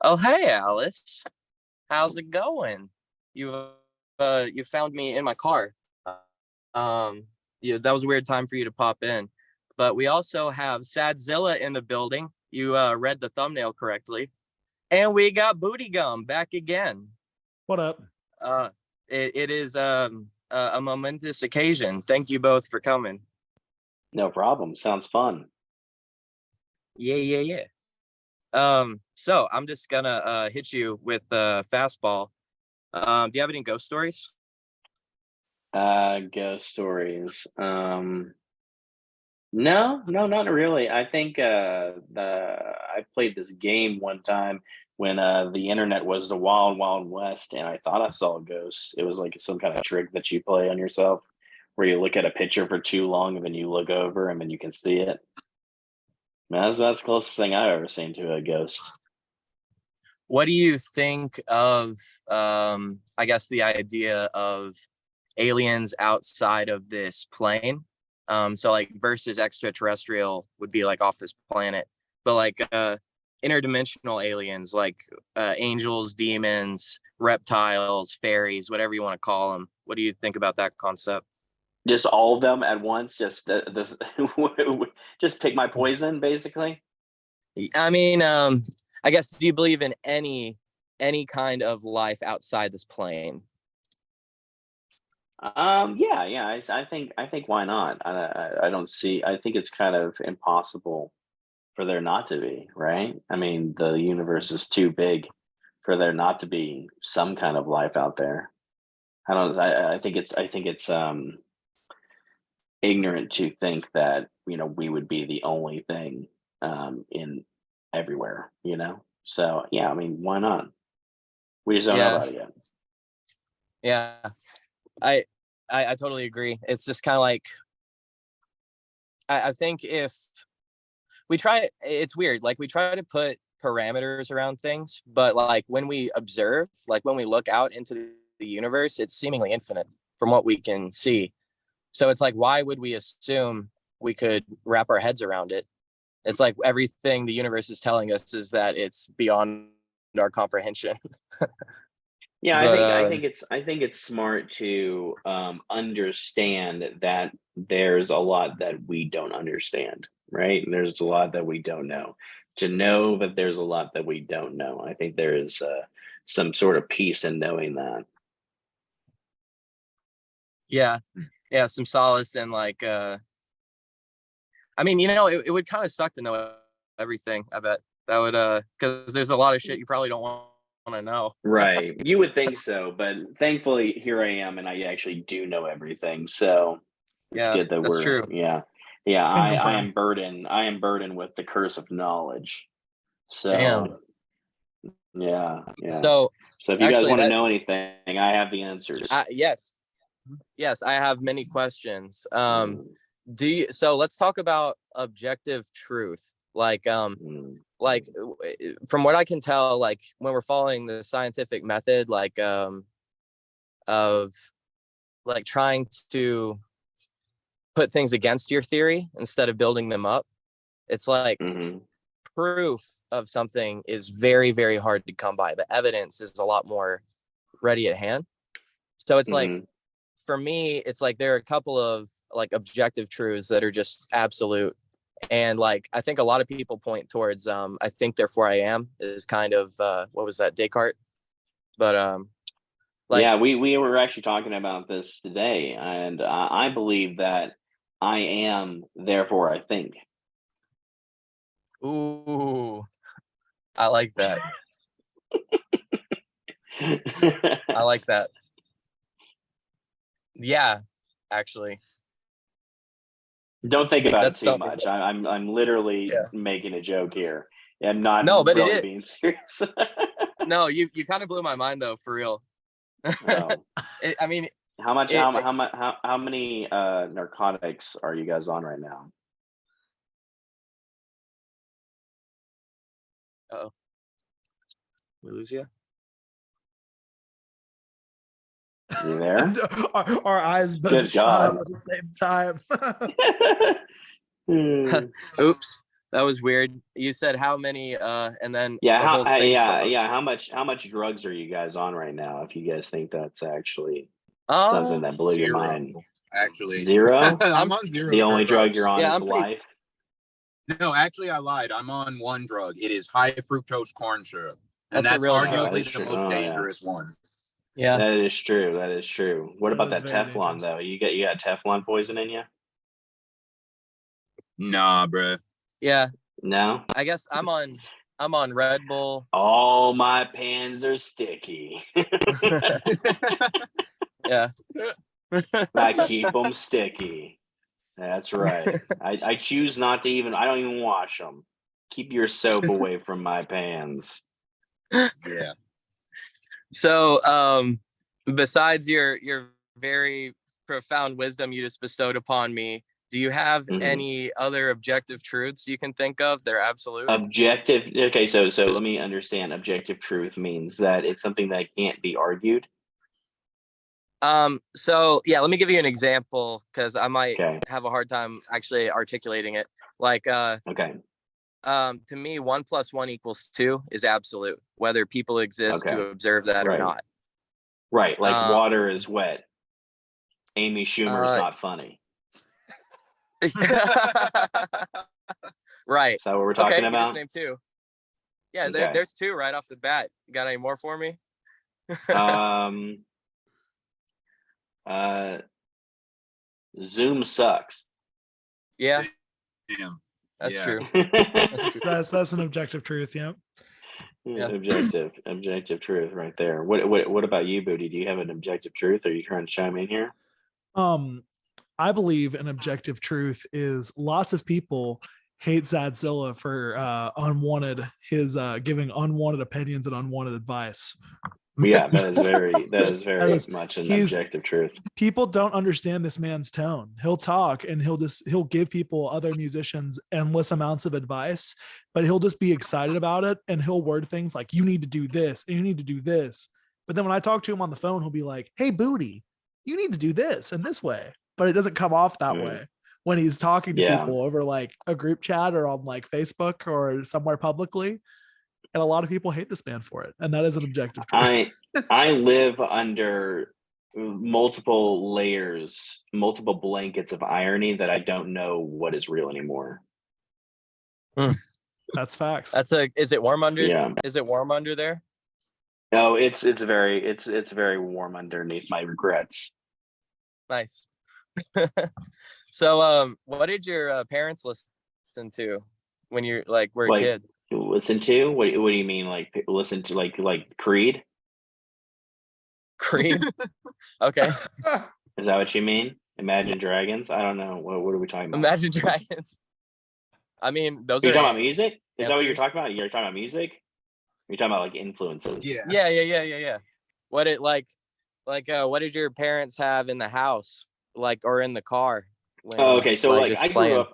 Oh, hey, Alice. How's it going? You found me in my car. Um, yeah, that was a weird time for you to pop in. But we also have Sadzilla in the building. You read the thumbnail correctly. And we got Booty Gum back again. What up? It is a momentous occasion. Thank you both for coming. No problem. Sounds fun. Yeah. So I'm just gonna hit you with the fastball. Do you have any ghost stories? Ghost stories. No, not really. I think I played this game one time when the internet was the wild, wild west, and I thought I saw ghosts. It was like some kind of trick that you play on yourself, where you look at a picture for too long and then you look over and then you can see it. Man, that's the closest thing I've ever seen to a ghost. What do you think of, I guess, the idea of aliens outside of this plane? So like versus extraterrestrial would be like off this planet, but like interdimensional aliens, like angels, demons, reptiles, fairies, whatever you want to call them. What do you think about that concept? Just all of them at once. Just this. Just pick my poison, basically. I mean, I guess, do you believe in any kind of life outside this plane? Yeah. I think why not? I don't see. I think it's kind of impossible for there not to be, right? I mean, the universe is too big for there not to be some kind of life out there. I think it's ignorant to think that we would be the only thing in everywhere. So yeah, I mean, why not? We just don't know about it yet. Yeah, I totally agree. It's just kind of like, I think if we try, it's weird. Like we try to put parameters around things, but like when we observe, like when we look out into the universe, it's seemingly infinite from what we can see. So it's like, why would we assume we could wrap our heads around it? It's like everything the universe is telling us is that it's beyond our comprehension. Yeah, But, I think it's smart to understand that there's a lot that we don't understand, right? And there's a lot that we don't know. To know that there's a lot that we don't know, I think there is some sort of peace in knowing that. yeah, some solace and like, I mean, it would kind of suck to know everything. I bet that would, because there's a lot of shit you probably don't want to know. Right. You would think so, but thankfully here I am and I actually do know everything. So it's Yeah, good that that's true. Yeah, I am burdened with the curse of knowledge. So Damn. yeah. So if you guys want to know anything, I have the answers. Yes, I have many questions. So let's talk about objective truth. Like like from what I can tell, like when we're following the scientific method, like of like trying to put things against your theory instead of building them up, it's like proof of something is very, very hard to come by. The evidence is a lot more ready at hand. So it's like, for me, it's like there are a couple of like objective truths that are just absolute. And like, I think a lot of people point towards, I think therefore I am is kind of, what was that, Descartes? But like, yeah, we were actually talking about this today, and I believe that I am, therefore I think. Ooh, I like that. I like that. Yeah, actually. Don't think about it too much. I'm literally making a joke here. I'm not really being serious. No, you kind of blew my mind though, for real. Oh. I mean, how many narcotics are you guys on right now? Uh-oh. We lose you? You there? Our eyes both shut up at the same time. Oops. That was weird. You said how many, and then Yeah, the whole thing froze. How much drugs are you guys on right now? If you guys think that's actually Uh, something that blew your Zero, mind. actually. 0? I'm on 0. The only drug drugs. you're on Yeah, is I'm pretty- life. No, actually, I lied. I'm on one drug. It is high fructose corn syrup, and That's a that's real arguably drug. the most Oh, yeah. dangerous one. yeah. That is true. That is true. What That about is that very Teflon dangerous. though? You got Teflon poison in you? Nah, bruh. Yeah. No. I guess I'm on Red Bull. All my pans are sticky. Yeah. I keep them sticky. That's right. I choose not to even. I don't even wash them. Keep your soap away from my pans. Yeah. So, besides your very profound wisdom you just bestowed upon me, do you have Mhm. any other objective truths you can think of? They're absolute. Objective. Okay, so let me understand. Objective truth means that it's something that can't be argued. So yeah, let me give you an example because I might Okay. have a hard time actually articulating it. Like, Okay. to me, 1 + 1 = 2 is absolute, whether people exist Okay. to observe that or Right. not. Right. Like Um, water is wet. Amy Schumer is not funny. Right. Is that what we're Okay, talking you just about? named 2. Yeah, Okay. there's 2 right off the bat. You got any more for me? Zoom sucks. Yeah, Damn. that's Yeah. true. That's an objective truth. Yeah. Yeah. Objective truth right there. What about you, Booty? Do you have an objective truth? Are you trying to chime in here? I believe an objective truth is lots of people hate Sadzilla for giving unwanted opinions and unwanted advice. Yeah, that is very is- much an he's- objective truth. People don't understand this man's tone. He'll talk and he'll give people, other musicians, endless amounts of advice, but he'll just be excited about it and he'll word things like, you need to do this and you need to do this. But then when I talk to him on the phone, he'll be like, hey, Booty, you need to do this and this way. But it doesn't come off that way when he's talking to Yeah. people over like a group chat or on like Facebook or somewhere publicly. And a lot of people hate this man for it. And that is an objective truth. I live under multiple layers, multiple blankets of irony that I don't know what is real anymore. That's facts. Is it warm under? Yeah. Is it warm under there? No, it's very warm underneath my regrets. Nice. So, what did your parents listen to when you were a kid? Listen to? What do you mean? Like listen to like Creed? Creed. Okay. Is that what you mean? Imagine Dragons? I don't know. What are we talking about? Imagine Dragons. I mean, those You're are. talking about music? Is that what you're answers. talking about? You're talking about music? You're talking about like influences. Yeah. Yeah. What what did your parents have in the house, or in the car? When, okay. So just I playing?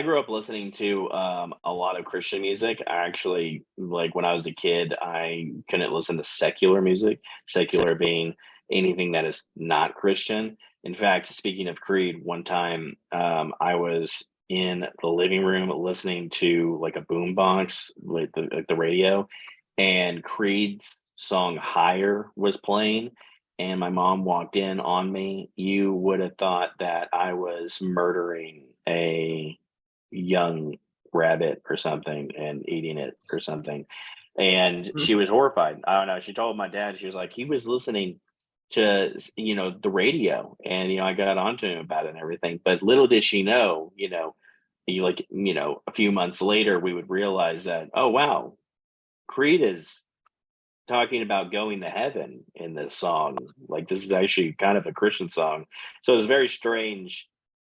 grew up listening to a lot of Christian music. I actually, like when I was a kid, I couldn't listen to secular music, secular being anything that is not Christian. In fact, speaking of Creed, one time I was in the living room listening to like a boombox, like the radio, and Creed's song Higher was playing. And my mom walked in on me. You would have thought that I was murdering a young rabbit or something and eating it or something. And she was horrified. I don't know. She told my dad, she was like, he was listening to, the radio, and, I got onto him about it and everything. But little did she know, a few months later, we would realize that, oh, wow, Creed is talking about going to heaven in this song. Like, this is actually kind of a Christian song. So it's very strange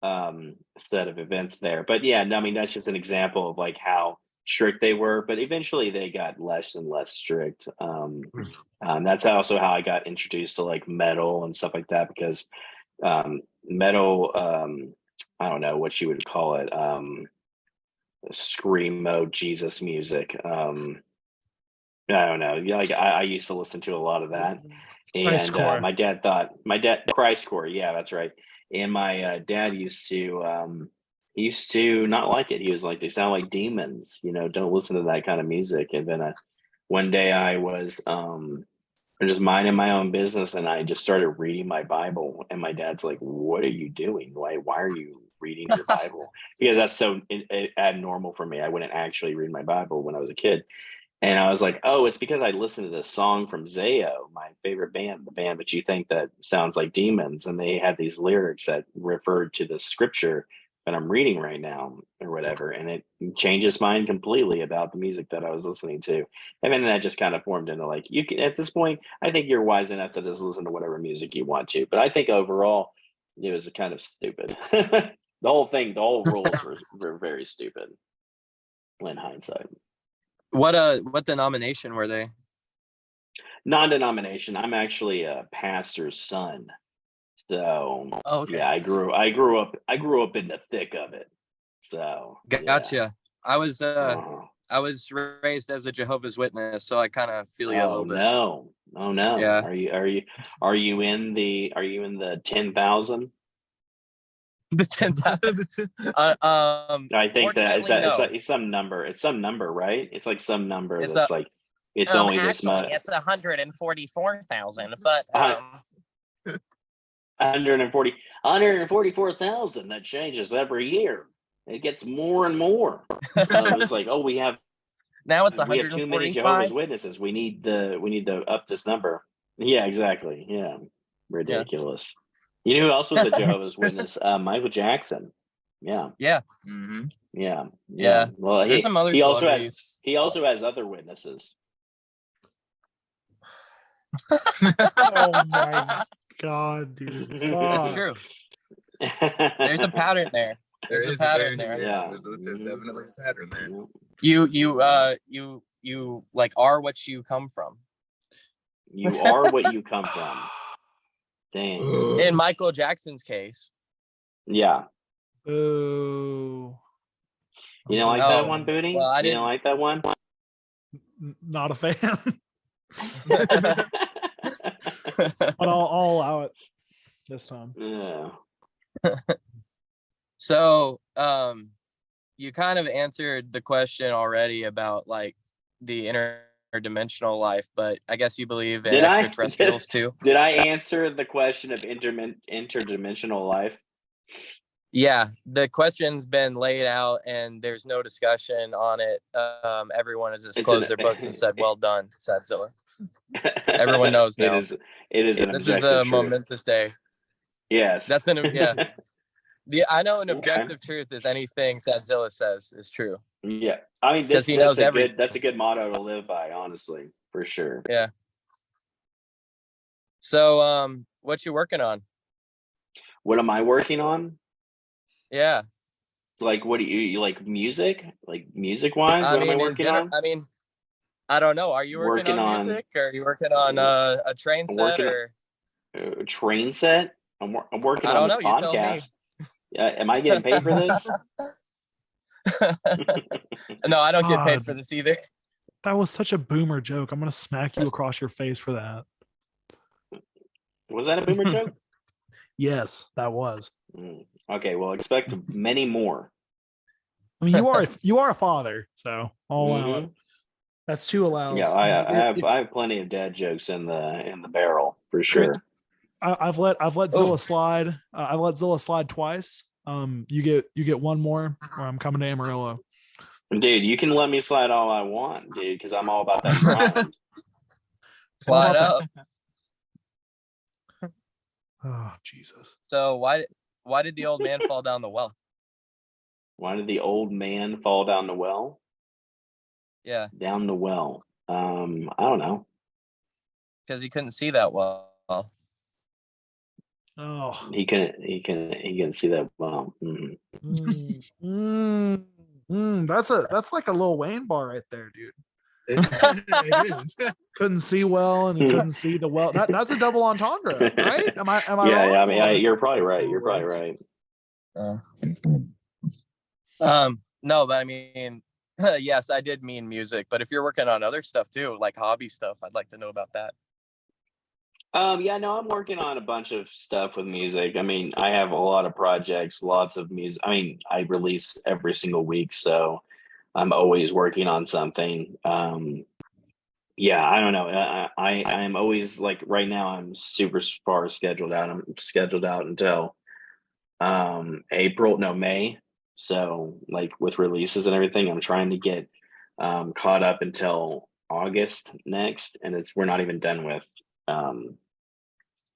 set of events there. But yeah, no, I mean, that's just an example of like how strict they were, but eventually they got less and less strict. That's also how I got introduced to like metal and stuff like that, because metal, I don't know what you would call it, screamo Jesus music. I don't know. Like I used to listen to a lot of that, and my dad Christcore, yeah, that's right. And my dad used to He used to not like it. He was like, they sound like demons, don't listen to that kind of music. And then one day I was just minding my own business, and I just started reading my Bible. And my dad's like, "What are you doing? Why are you reading your Bible?" Because that's so abnormal for me. I wouldn't actually read my Bible when I was a kid. And I was like, "Oh, it's because I listened to this song from Zayo, my favorite band, the band that you think that sounds like demons, and they had these lyrics that referred to the scripture that I'm reading right now, or whatever." And it changed his mind completely about the music that I was listening to. And then that just kind of formed into like, you can, at this point, I think you're wise enough to just listen to whatever music you want to. But I think overall, it was kind of stupid. The whole rules were very stupid in hindsight. What denomination were they? Non-denomination. I'm actually a pastor's son. So Oh, okay. yeah, I grew up in the thick of it. So Gotcha. Yeah. I was raised as a Jehovah's Witness, so I kind of feel you a little bit. Oh no. Yeah. Are you in the 10,000? The 10,000. I think no. it's some number. It's some number, right? It's like some number It's that's like it's only this much. It's 144,000, but 144,000. That changes every year. It gets more and more. It's like, oh, we have now it's too many Jehovah's 145. Witnesses. We need to up this number. Yeah, exactly. Yeah, ridiculous. You know who else was a Jehovah's Witness? Michael Jackson. Yeah. Yeah. Mm-hmm. Yeah. Well, There's some other he also celebrities. has other witnesses. Oh my god, dude. That's Fuck. true. There's a pattern there. There's a pattern there. Yeah. There's definitely a pattern there. You like are what you come from. You are what you come from. Dang. In Michael Jackson's case. Yeah. Ooh. You don't like that one, Booty? Well, you don't like that one? Not a fan. But I'll allow it this time. Yeah. So, you kind of answered the question already about like the interdimensional life, but I guess you believe in extraterrestrials too. Did I answer the question of interdimensional life? Yeah, the question's been laid out and there's no discussion on it. Everyone has just closed their books and said, "Well done, Sadzilla." Everyone knows now. It is an This is objective a truth. momentous day. Yes. That's I know an objective truth is anything Sadzilla says is true. Yeah. I mean, he knows everything. That's a good motto to live by, honestly, for sure. Yeah. So, what you working on? What am I working on? Yeah. Like, what do you like music? Like music wise? What am I working on? I mean, I don't know. Are you working on music, or are you working on a train set, or a train set? I'm working on this podcast. You tell me. Am I getting paid for this? No, I don't get paid for this either. That was such a boomer joke. I'm gonna smack you across your face for that. Was that a boomer joke? Yes, that was. Okay, well, expect many more. I mean, you are a father, so I'll allow it. That's 2 allows. Yeah, I have plenty of dad jokes in the barrel for sure. I've let Zilla slide. I let Zilla slide twice. You get one more, or I'm coming to Amarillo. Dude, you can let me slide all I want, dude, because I'm all about that grind. Slide up. Oh, Jesus. So why did the old man fall down the well? Why did the old man fall down the well? Yeah. Down the well. I don't know. Because he couldn't see that well. Oh. He couldn't see that well. That's like a Lil Wayne bar right there, dude. It is. Couldn't see well, and he couldn't see the well. That's a double entendre, right? Am I Yeah, wrong? yeah. I mean, you're probably right. You're probably right. No, but I mean, yes, I did mean music. But if you're working on other stuff too, like hobby stuff, I'd like to know about that. Yeah, no, I'm working on a bunch of stuff with music. I mean, I have a lot of projects, lots of music. I mean, I release every single week, so I'm always working on something. Yeah, I don't know. I'm always like right now I'm super far scheduled out. I'm scheduled out until April, no, May. So like with releases and everything, I'm trying to get caught up until August next, and we're not even done with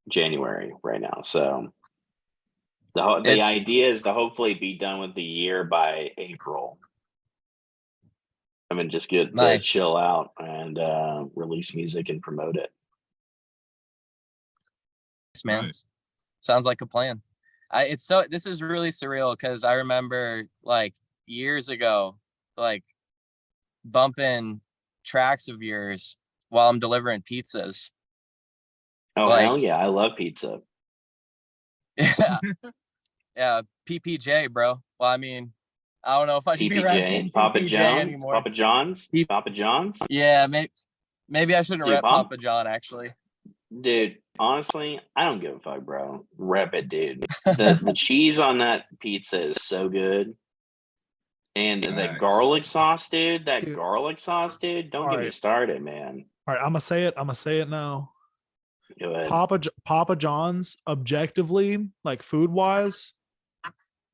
January right now. So the It's idea is to hopefully be done with the year by April. I mean, just get to nice, chill out and release music and promote it. man. Nice. Sounds like a plan. This is really surreal because I remember like years ago, like bumping tracks of yours while I'm delivering pizzas. Oh, Like, hell yeah, I love pizza. yeah, yeah, PPJ, bro. Well, I mean, I don't know if I should be repping PPJ, Papa PPJ John's, anymore. Papa John's, P- Papa John's. Yeah, maybe I shouldn't Dude, rep Papa John actually. Dude, honestly, I don't give a fuck, bro. Rep it, dude. The cheese on that pizza is so good. And the Nice. garlic sauce, dude. That Dude. garlic sauce, dude. Don't get me Alright. started, man. All right, I'm gonna say it now. Go ahead. Papa John's, objectively, like food wise,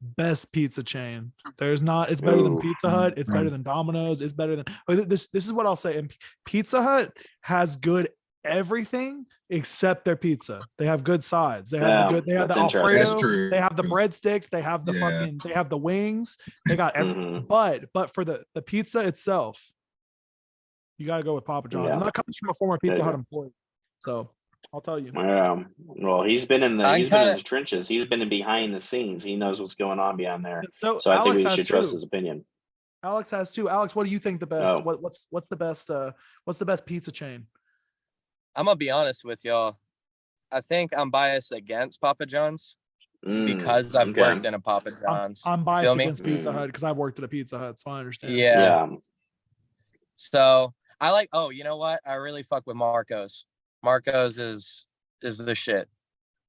best pizza chain. There's not. It's better than Ooh. Pizza Hut. It's better than Domino's. It's better than. This is what I'll say. And Pizza Hut has good everything except their pizza. They have good sides. They have Yeah, the good. They have the that's interesting. That's Alfredo. true. They have the breadsticks. They have the Yeah. fucking. They have the wings. They got every. Mhm. But for the pizza itself, you got to go with Papa John's, Yeah. and that comes from a former Pizza Yeah. Hut employee. So I'll tell you. Well, he's been in I'm the kinda- trenches. He's been in behind the scenes. He knows what's going on beyond there. So So I think Alex we has should trust too. his opinion. Alex has too. Alex, what do you think the best? Oh. What's the best? What's the best pizza chain? I'm gonna be honest with y'all. I think I'm biased against Papa John's because I've okay. worked in a Papa John's. I'm You biased feel me? against Pizza Hut because I've worked at a Pizza Hut, so I understand. Yeah. Yeah. So I like. Oh, you know what? I really fuck with Marco's. Marco's is the shit.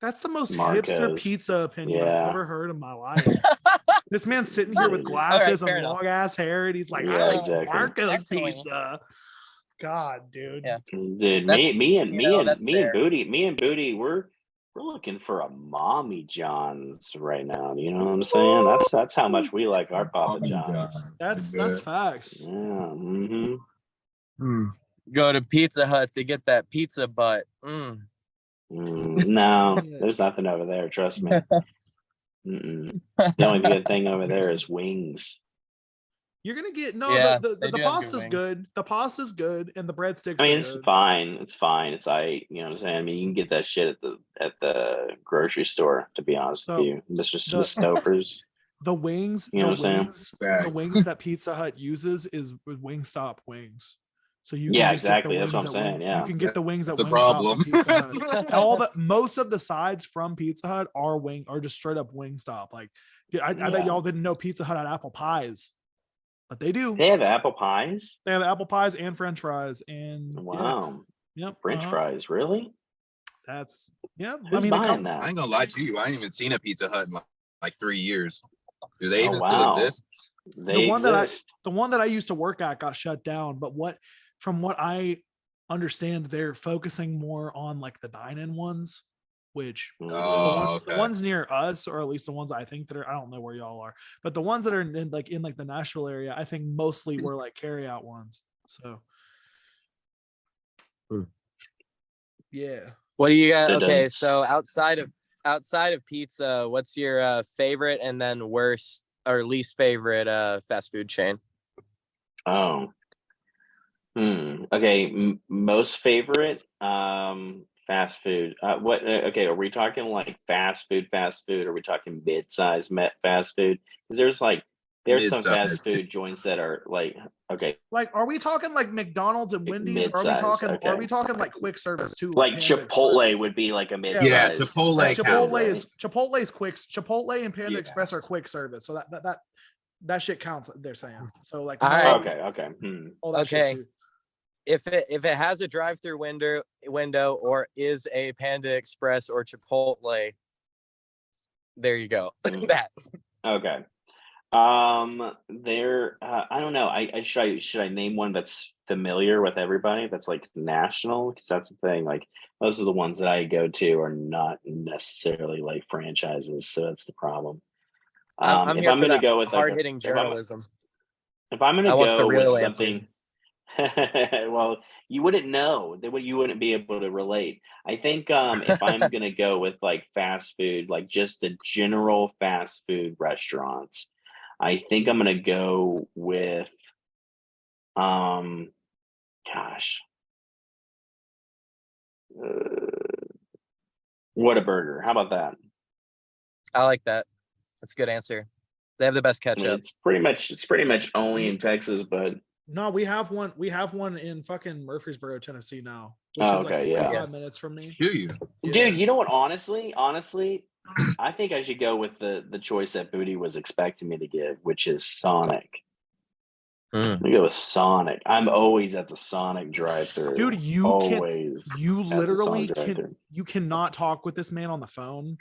That's the most hipster Marco's. pizza opinion Yeah. I've ever heard in my life. This man's sitting here with All right, glasses fair and enough. long ass hair, and he's like, Yeah, "I like exactly. Marco's Actually- pizza." God, dude. Yeah. Dude, That's- me and that's fair. Booty, we're looking for a mommy John's right now. You know what I'm saying? That's how much we like our Papa Mommy John's. That's Good. facts. Yeah. Mm-hmm. Go to Pizza Hut to get that pizza butt. No, there's nothing over there. Trust me. The only good thing over there is wings. You're gonna get no. Yeah, the they do have good pasta's wings. good. The pasta's good, and the breadsticks I mean, are it's good. fine. It's fine. It's you know what I'm saying? I mean, you can get that shit at the grocery store, to be honest So, with you. Mr. the- Stouffer's. The wings, You know what I'm the Facts. wings that Pizza Hut uses is with Wingstop wings. So you Yeah, can just exactly. Get the That's what wings I'm at saying, yeah. You can get the wings That's at the Wingstop problem. from Pizza Hut. And most of the sides from Pizza Hut are just straight up Wingstop. Like, I bet Yeah. y'all didn't know Pizza Hut had apple pies, but they do. They have apple pies? They have apple pies and French fries, and Wow. yep, French fries, really? That's yep. Who's they buying come. that? I ain't gonna lie to you. I ain't even seen a Pizza Hut in like 3 years. Do they Oh, even wow. still exist? They exist. The one that I used to work at got shut down, but from what I understand, they're focusing more on like the dine-in ones, which Oh, the okay. ones near us, or at least the ones I think that are, I don't know where y'all are, but the ones that are in the Nashville area, I think mostly were like carry out ones. So yeah. What do you got? It Okay, is. so outside of pizza, what's your favorite and then worst or least favorite fast food chain? Oh. Okay. Most favorite fast food. Okay, are we talking like fast food? Are we talking mid-size fast food? Because there's some Mid-size. fast food joints that are like, okay, Like, are we talking like McDonald's and Like Wendy's? Or mid-size, Are okay. we talking like quick service too? like Panda Chipotle Express? would be like a Yeah, mid-size. Chipotle fast food, Chipotle right? is Chipotle's quick. Chipotle and Panda Yeah. Express are quick service, so that shit counts. They're saying so. Like, All right. Okay. all that shit Okay. too. if it has a drive-through window or is a Panda Express or Chipotle, there you go. That. Okay. There. I don't know. I should I name one that's familiar with everybody? That's like national, because that's the thing. Like most of the ones that I go to are not necessarily like franchises, so that's the problem. I'm If here I'm for gonna that go with like hard-hitting journalism. if I'm I gonna want the go with real something, well, you wouldn't know. You wouldn't be able to relate. I think if I'm gonna go with like fast food, like just the general fast food restaurants, I think I'm gonna go with gosh, Whataburger. How about that? I like that. That's a good answer. They have the best I mean, ketchup. it's pretty much only in Texas, but No, we have one. We have one in fucking Murfreesboro, Tennessee now, which Oh, is like okay, yeah. 45 minutes from me. Do you? Yeah. dude, you know what? Honestly, I think I should go with the choice that Booty was expecting me to give, which is Sonic. Mm. Let me go with Sonic. I'm always at the Sonic drive-through. Dude, you always can you at the literally Sonic drive-thru. you cannot talk with this man on the phone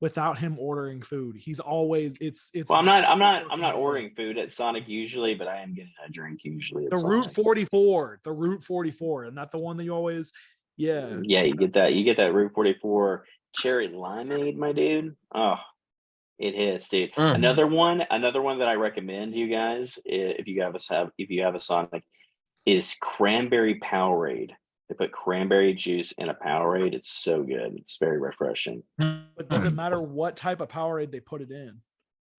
without him ordering food. He's always it's Well, I'm not ordering food at Sonic usually, but I am getting a drink usually at the Sonic. Route 44, the Route 44, and not the one that you always Yeah, you get that Route 44 cherry limeade, my dude. Oh, it hits, dude. Mm. Another one that I recommend you guys, if you have a Sonic, is cranberry Powerade. They put cranberry juice in a Powerade. It's so good. It's very refreshing. But does it matter what type of Powerade they put it in?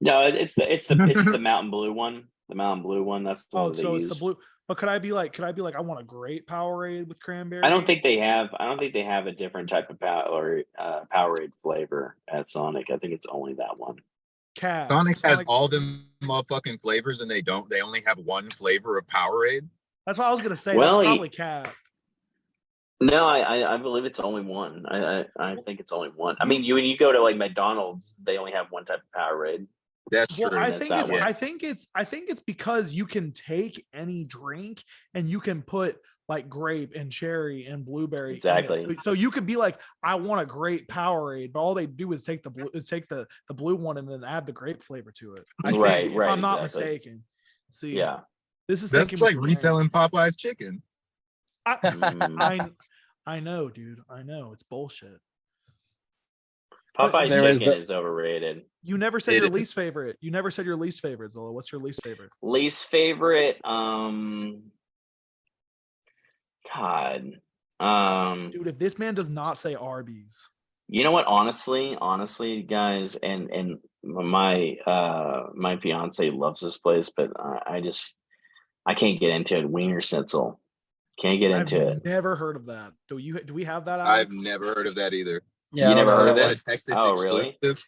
No, it's the Mountain Blue one. The Mountain Blue one. That's the one Oh, that they so it's use. the blue. But could I be like, I want a great Powerade with cranberry? I don't think they have a different type of Powerade flavor at Sonic. I think it's only that one. Sonic has all them motherfucking flavors, and they only have one flavor of Powerade. That's what I was gonna say. Well, That's probably Cap. No, I believe it's only one. I think it's only one. I mean, when you go to like McDonald's, they only have one type of Powerade. That's true. Well, I That's think it's because you can take any drink and you can put like grape and cherry and blueberry. Exactly. So you could be like, I want a grape Powerade, but all they do is take the blue one and then add the grape flavor to it. I think, Right, if right, I'm not exactly. mistaken. See, Yeah. this is That's thinking like with your reselling Popeye's chicken. brain. I know, dude. I know it's bullshit. Popeye's There is chicken is overrated. You never said It your is. least favorite. You never said your least favorite, Zola. What's your least favorite? Least favorite, God, Dude, if this man does not say Arby's, you know what? Honestly, guys, and my fiance loves this place, but I can't get into it. Wiener Schnitzel, can't get into it. never heard of that. Do we have that? I've Alex? never heard of that either. Yeah, You never heard Is of that it? a Texas Oh, really? exclusive?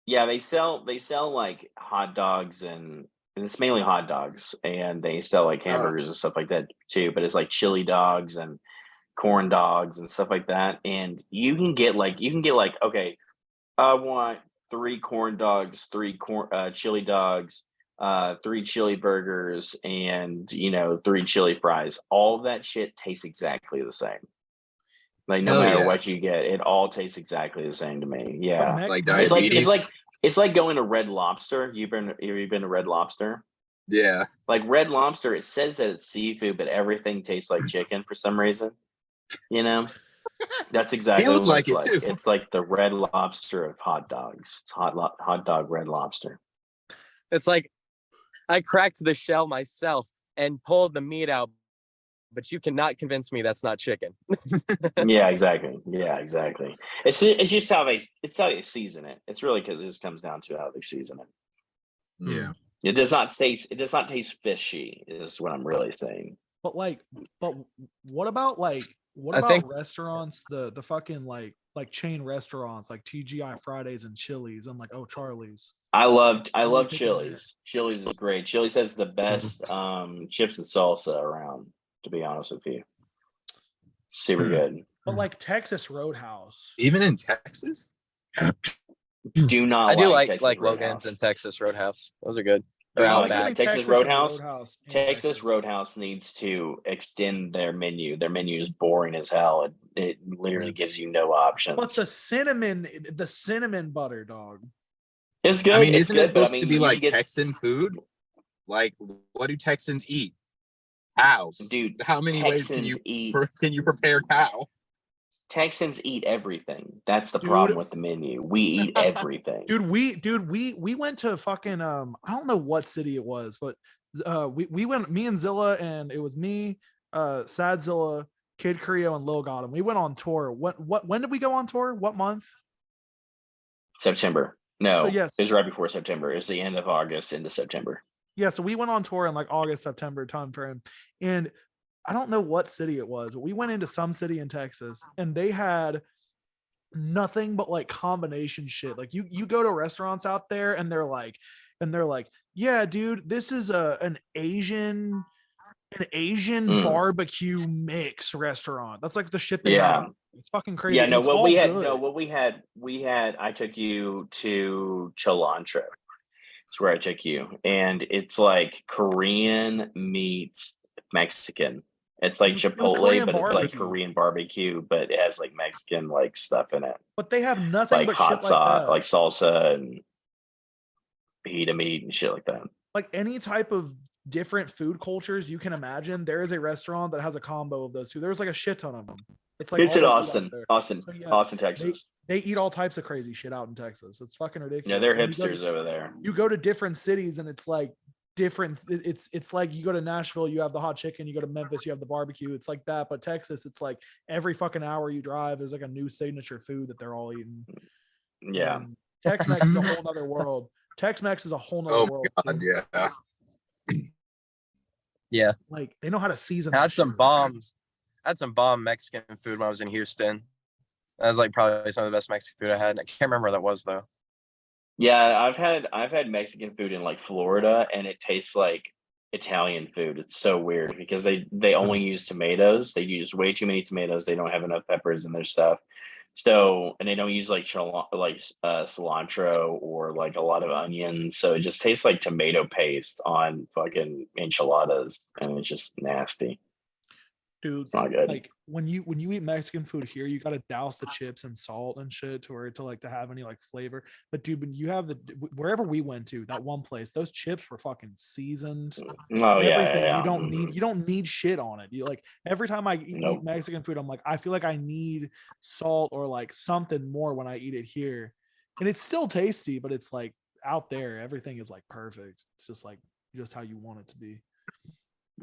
Yeah, they sell like hot dogs and it's mainly hot dogs, and they sell like hamburgers and stuff like that too. But it's like chili dogs and corn dogs and stuff like that. And you can get like okay, I want 3 corn dogs, 3 chili dogs, 3 chili burgers, and 3 chili fries. All of that shit tastes exactly the same. Like no Hell matter yeah. what you get, it all tastes exactly the same to me. Yeah. But Like It's diabetes. it's like going to Red Lobster. You've been to Red Lobster? Yeah. Like Red Lobster, it says that it's seafood, but everything tastes like chicken for some reason. That's exactly Feels what like it's it, like. too. It's like the Red Lobster of hot dogs. It's hot dog Red Lobster. It's like I cracked the shell myself and pulled the meat out, but you cannot convince me that's not chicken. Yeah, exactly. It's just how they season it. It's really because it just comes down to how they season it. Yeah. It does not taste fishy, is what I'm really saying. But what about restaurants, the fucking like chain restaurants like TGI Fridays and Chili's and like Charlie's. I love you thinking Chili's. Chili's is great. Chili's has the best chips and salsa around, to be honest with you. Super good. But like Texas Roadhouse. Even in Texas? Do not I do like Texas Logan's Roadhouse. and Texas Roadhouse. Those are good. They're I out was back. thinking Texas and Roadhouse. in Texas Roadhouse needs to extend their menu. Their menu is boring as hell. It literally gives you no options. But the cinnamon butter, dog. It's good. I mean, it's isn't good, it supposed but I mean, to be you like get, Texan food? Like, what do Texans eat? Cows. dude. How many ways can Texans you prepare cow? Texans eat everything. That's the Dude. problem with the menu. We eat everything. We went to fucking I don't know what city it was, but we went, me and Zilla, and it was me, Sadzilla, Kid Creo, and Lil Gotham. We went on tour. When did we go on tour? What month? September. No, So, yes. it was right before September. It's the end of August into September. Yeah, so we went on tour in like August, September time frame, and I don't know what city it was, but we went into some city in Texas, and they had nothing but like combination shit. Like you go to restaurants out there, and they're like, yeah, dude, this is an Asian barbecue mix restaurant. That's like the shit they have. It's fucking crazy. Yeah, no, it's what all we had, good. no, what we had, I took you to Cilantro. It's where I took you, and it's like Korean meets Mexican. It's like It was Chipotle, Korean but it's like barbecue. Korean barbecue, but it has like Mexican like stuff in it, But they have nothing like but hot shit like sauce, that. like salsa and fajita meat and shit like that. Like any type of different food cultures you can imagine, there is a restaurant that has a combo of those two. There's like a shit ton of them. It's like It's all in they eat out Austin, there. Austin, So, yeah, Austin, Texas. They eat all types of crazy shit out in Texas. It's fucking ridiculous. Yeah, they're And hipsters over there. you go to different cities, and it's like different. It's like you go to Nashville, you have the hot chicken. You go to Memphis, you have the barbecue. It's like that. But Texas, it's like every fucking hour you drive, there's like a new signature food that they're all eating. Yeah. Tex-Mex is a whole nother world. Tex-Mex is a whole nother world. God, too. yeah. Yeah. Like they know how to season. I that had some shit. bomb Mexican food when I was in Houston. That was like probably some of the best Mexican food I had. I can't remember what that was though. Yeah, I've had Mexican food in like Florida, and it tastes like Italian food. It's so weird because they only use tomatoes. They use way too many tomatoes. They don't have enough peppers in their stuff. So, and they don't use like cilantro or like a lot of onions. So it just tastes like tomato paste on fucking enchiladas, and it's just nasty. Dude, It's not good. like when you eat Mexican food here, you got to douse the chips in salt and shit to have any like flavor. But dude, when you have wherever we went to, that one place, those chips were fucking seasoned. Oh yeah, Everything. yeah. You don't need shit on it. You like every time I Nope. eat Mexican food, I'm like, I feel like I need salt or like something more when I eat it here. And it's still tasty, but it's like out there, everything is like perfect. It's just like just how you want it to be.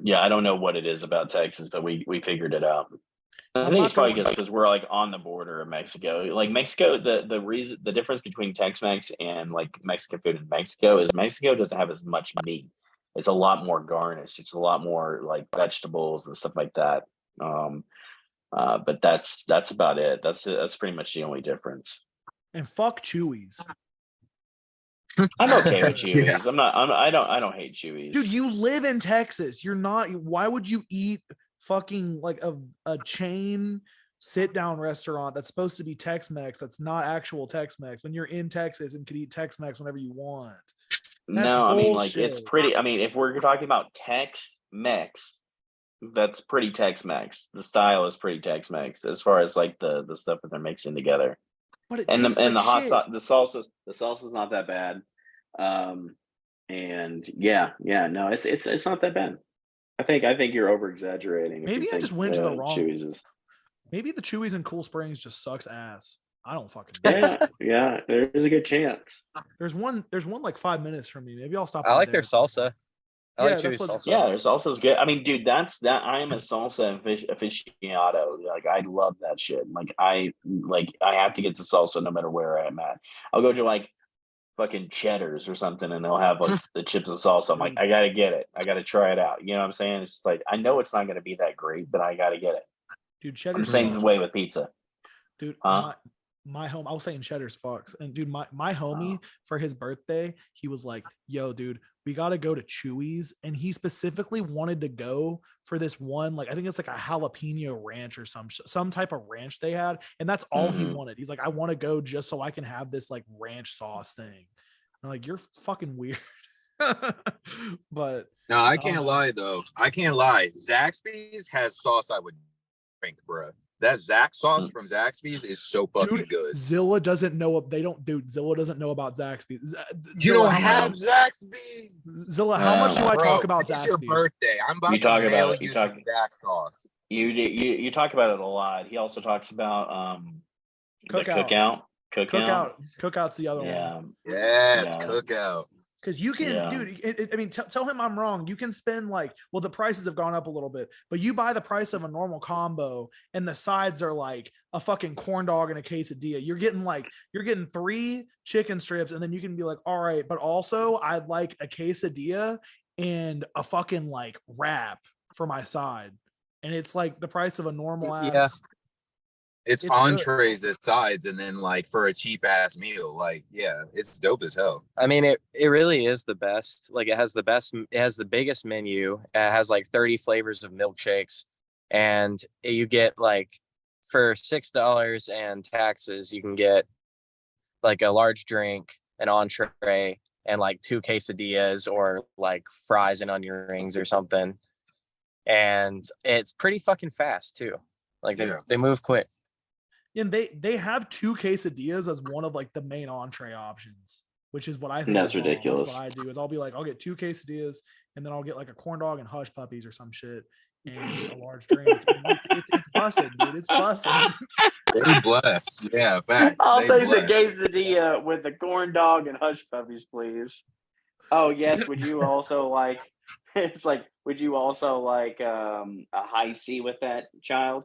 Yeah, I don't know what it is about Texas, but we figured it out. I I'm think not it's probably going- because we're like on the border of Mexico. Like Mexico, the difference between Tex-Mex and like Mexican food in Mexico is Mexico doesn't have as much meat. It's a lot more garnish. It's a lot more like vegetables and stuff like that. But that's about it. That's pretty much the only difference. And fuck Chewies. I'm okay with Chewies. Yeah. I don't hate Chewies. Dude, you live in Texas. You're not. Why would you eat fucking like a chain sit down restaurant that's supposed to be Tex-Mex that's not actual Tex-Mex when you're in Texas and can eat Tex-Mex whenever you want? That's No, I mean like it's bullshit. pretty. I mean, if we're talking about Tex-Mex, that's pretty Tex-Mex. The style is pretty Tex-Mex as far as like the stuff that they're mixing together. But it And tastes the like hot shit. sauce, the salsa's not that bad. And yeah, no, it's not that bad. I think you're over exaggerating. Maybe I just went to the wrong. Chewies is. Maybe the Chewies in Cool Springs just sucks ass. I don't fucking. Yeah, there's a good chance. There's one like 5 minutes from me. Maybe I'll stop. I in like their there. salsa. I like that's Chewy's what's- salsa. Yeah, their salsa's good. I mean, dude, I am a salsa aficionado. Like, I love that shit. I have to get the salsa no matter where I'm at. I'll go to like fucking Cheddar's or something, and they'll have like the chips and salsa. I'm like, I gotta get it. I gotta try it out. You know what I'm saying? It's just like I know it's not gonna be that great, but I gotta get it. Dude, I'm Cheddar's the same fucks. way with pizza. Dude, Huh? my home, I was saying Cheddar's fucks. And dude, my homie for his birthday, he was like, yo, dude, we got to go to Chewy's. And he specifically wanted to go for this one, like, I think it's like a jalapeno ranch or some type of ranch they had. And that's all he Mhm. wanted. He's like, I want to go just so I can have this like ranch sauce thing. I'm like, you're fucking weird. But No, I can't lie though. I can't lie. Zaxby's has sauce I would drink, bro. That Zax sauce from Zaxby's is so fucking dude, good. Zilla doesn't know. Zilla doesn't know about Zaxby's. You Zilla, don't have Zaxby's. Zilla, how much do I Bro, talk about it's your Zaxby's? birthday. I'm about You to talk mail about it. you some Zax sauce. You talk about it a lot. He also talks about the Cookout. cookout. Cookout's the other Yeah. one. Yes, Yeah. cookout. Because you can, Yeah. dude. I mean, tell him I'm wrong. You can spend like, well, the prices have gone up a little bit, but you buy the price of a normal combo, and the sides are like a fucking corn dog and a quesadilla. You're getting 3 chicken strips, and then you can be like, all right, but also I'd like a quesadilla and a fucking like wrap for my side, and it's like the price of a normal ass. Yeah. It's entrees as sides, and then like for a cheap ass meal, like yeah, it's dope as hell. I mean, it really is the best. Like it has the biggest menu. It has like 30 flavors of milkshakes, and you get like for $6 and taxes, you can get like a large drink, an entree, and like 2 quesadillas or like fries and onion rings or something. And it's pretty fucking fast too. Like they move quick. And they have 2 quesadillas as one of like the main entree options, which is what I think. That's is wrong. ridiculous. That's what I do is I'll be like, I'll get 2 quesadillas, and then I'll get like a corn dog and hush puppies or some shit, and a large drink. It's busted, dude. It's busted. They bless. Yeah, facts. I'll They take bless. the quesadilla with the corn dog and hush puppies, please. Oh yes. Would you also like? It's like, would you also like a high C with that, child?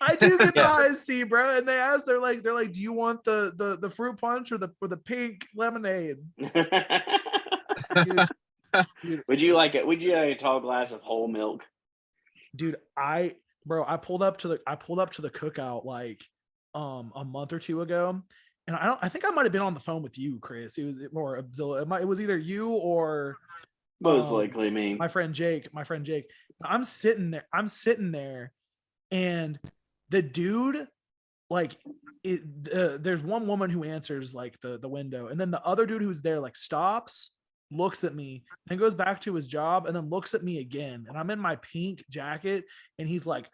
I do get the high C, bro. And they're like, do you want the fruit punch or the pink lemonade? Dude, Would you like it? Would you like a tall glass of whole milk? dude, I pulled up to the cookout like a month or 2 ago, and I think I might have been on the phone with you, Chris. It was or Zilla. It was either you or Most likely me. my friend Jake. I'm sitting there, and the dude, like, there's one woman who answers like the window, and then the other dude who's there like stops, looks at me, and goes back to his job, and then looks at me again. And I'm in my pink jacket, and he's like,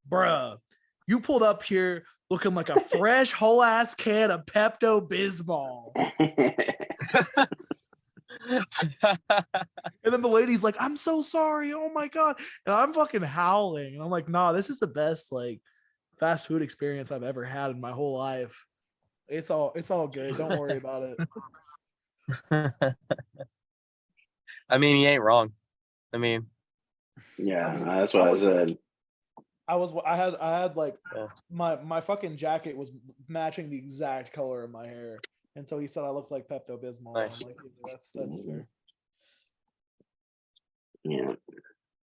bruh, you pulled up here looking like a fresh whole ass can of Pepto-Bismol. And then the lady's like, I'm so sorry, oh my god. And I'm fucking howling, and I'm like, nah, this is the best like fast food experience I've ever had in my whole life. It's all good, don't worry about it. I mean, he ain't wrong. I mean, Yeah, that's what I said. I had like my fucking jacket was matching the exact color of my hair, and so he said I looked like Pepto-Bismol. Nice. I'm like, that's fair. Yeah,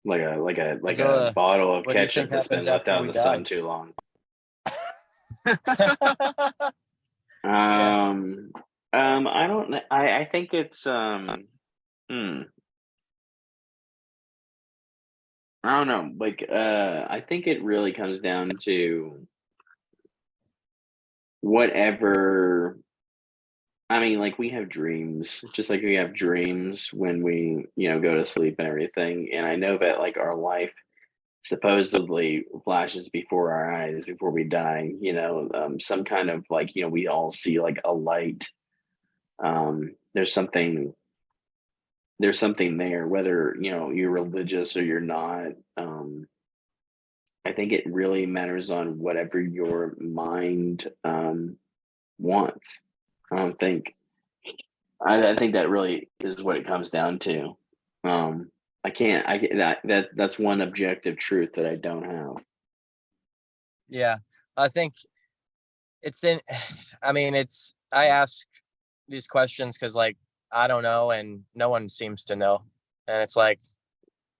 like a So, bottle of what do you ketchup think that's been happens left after out in we the sun die? too long. I don't know. I think it's I don't know. Like I think it really comes down to whatever. I mean, like we have dreams, just like we have dreams when we, go to sleep and everything. And I know that like our life supposedly flashes before our eyes before we die. Some kind of like, we all see like a light. There's something there, whether you're religious or you're not. I think it really matters on whatever your mind wants. I think that really is what it comes down to. That's one objective truth that I don't have. yeah, I think I ask these questions because like I don't know, and no one seems to know, and it's like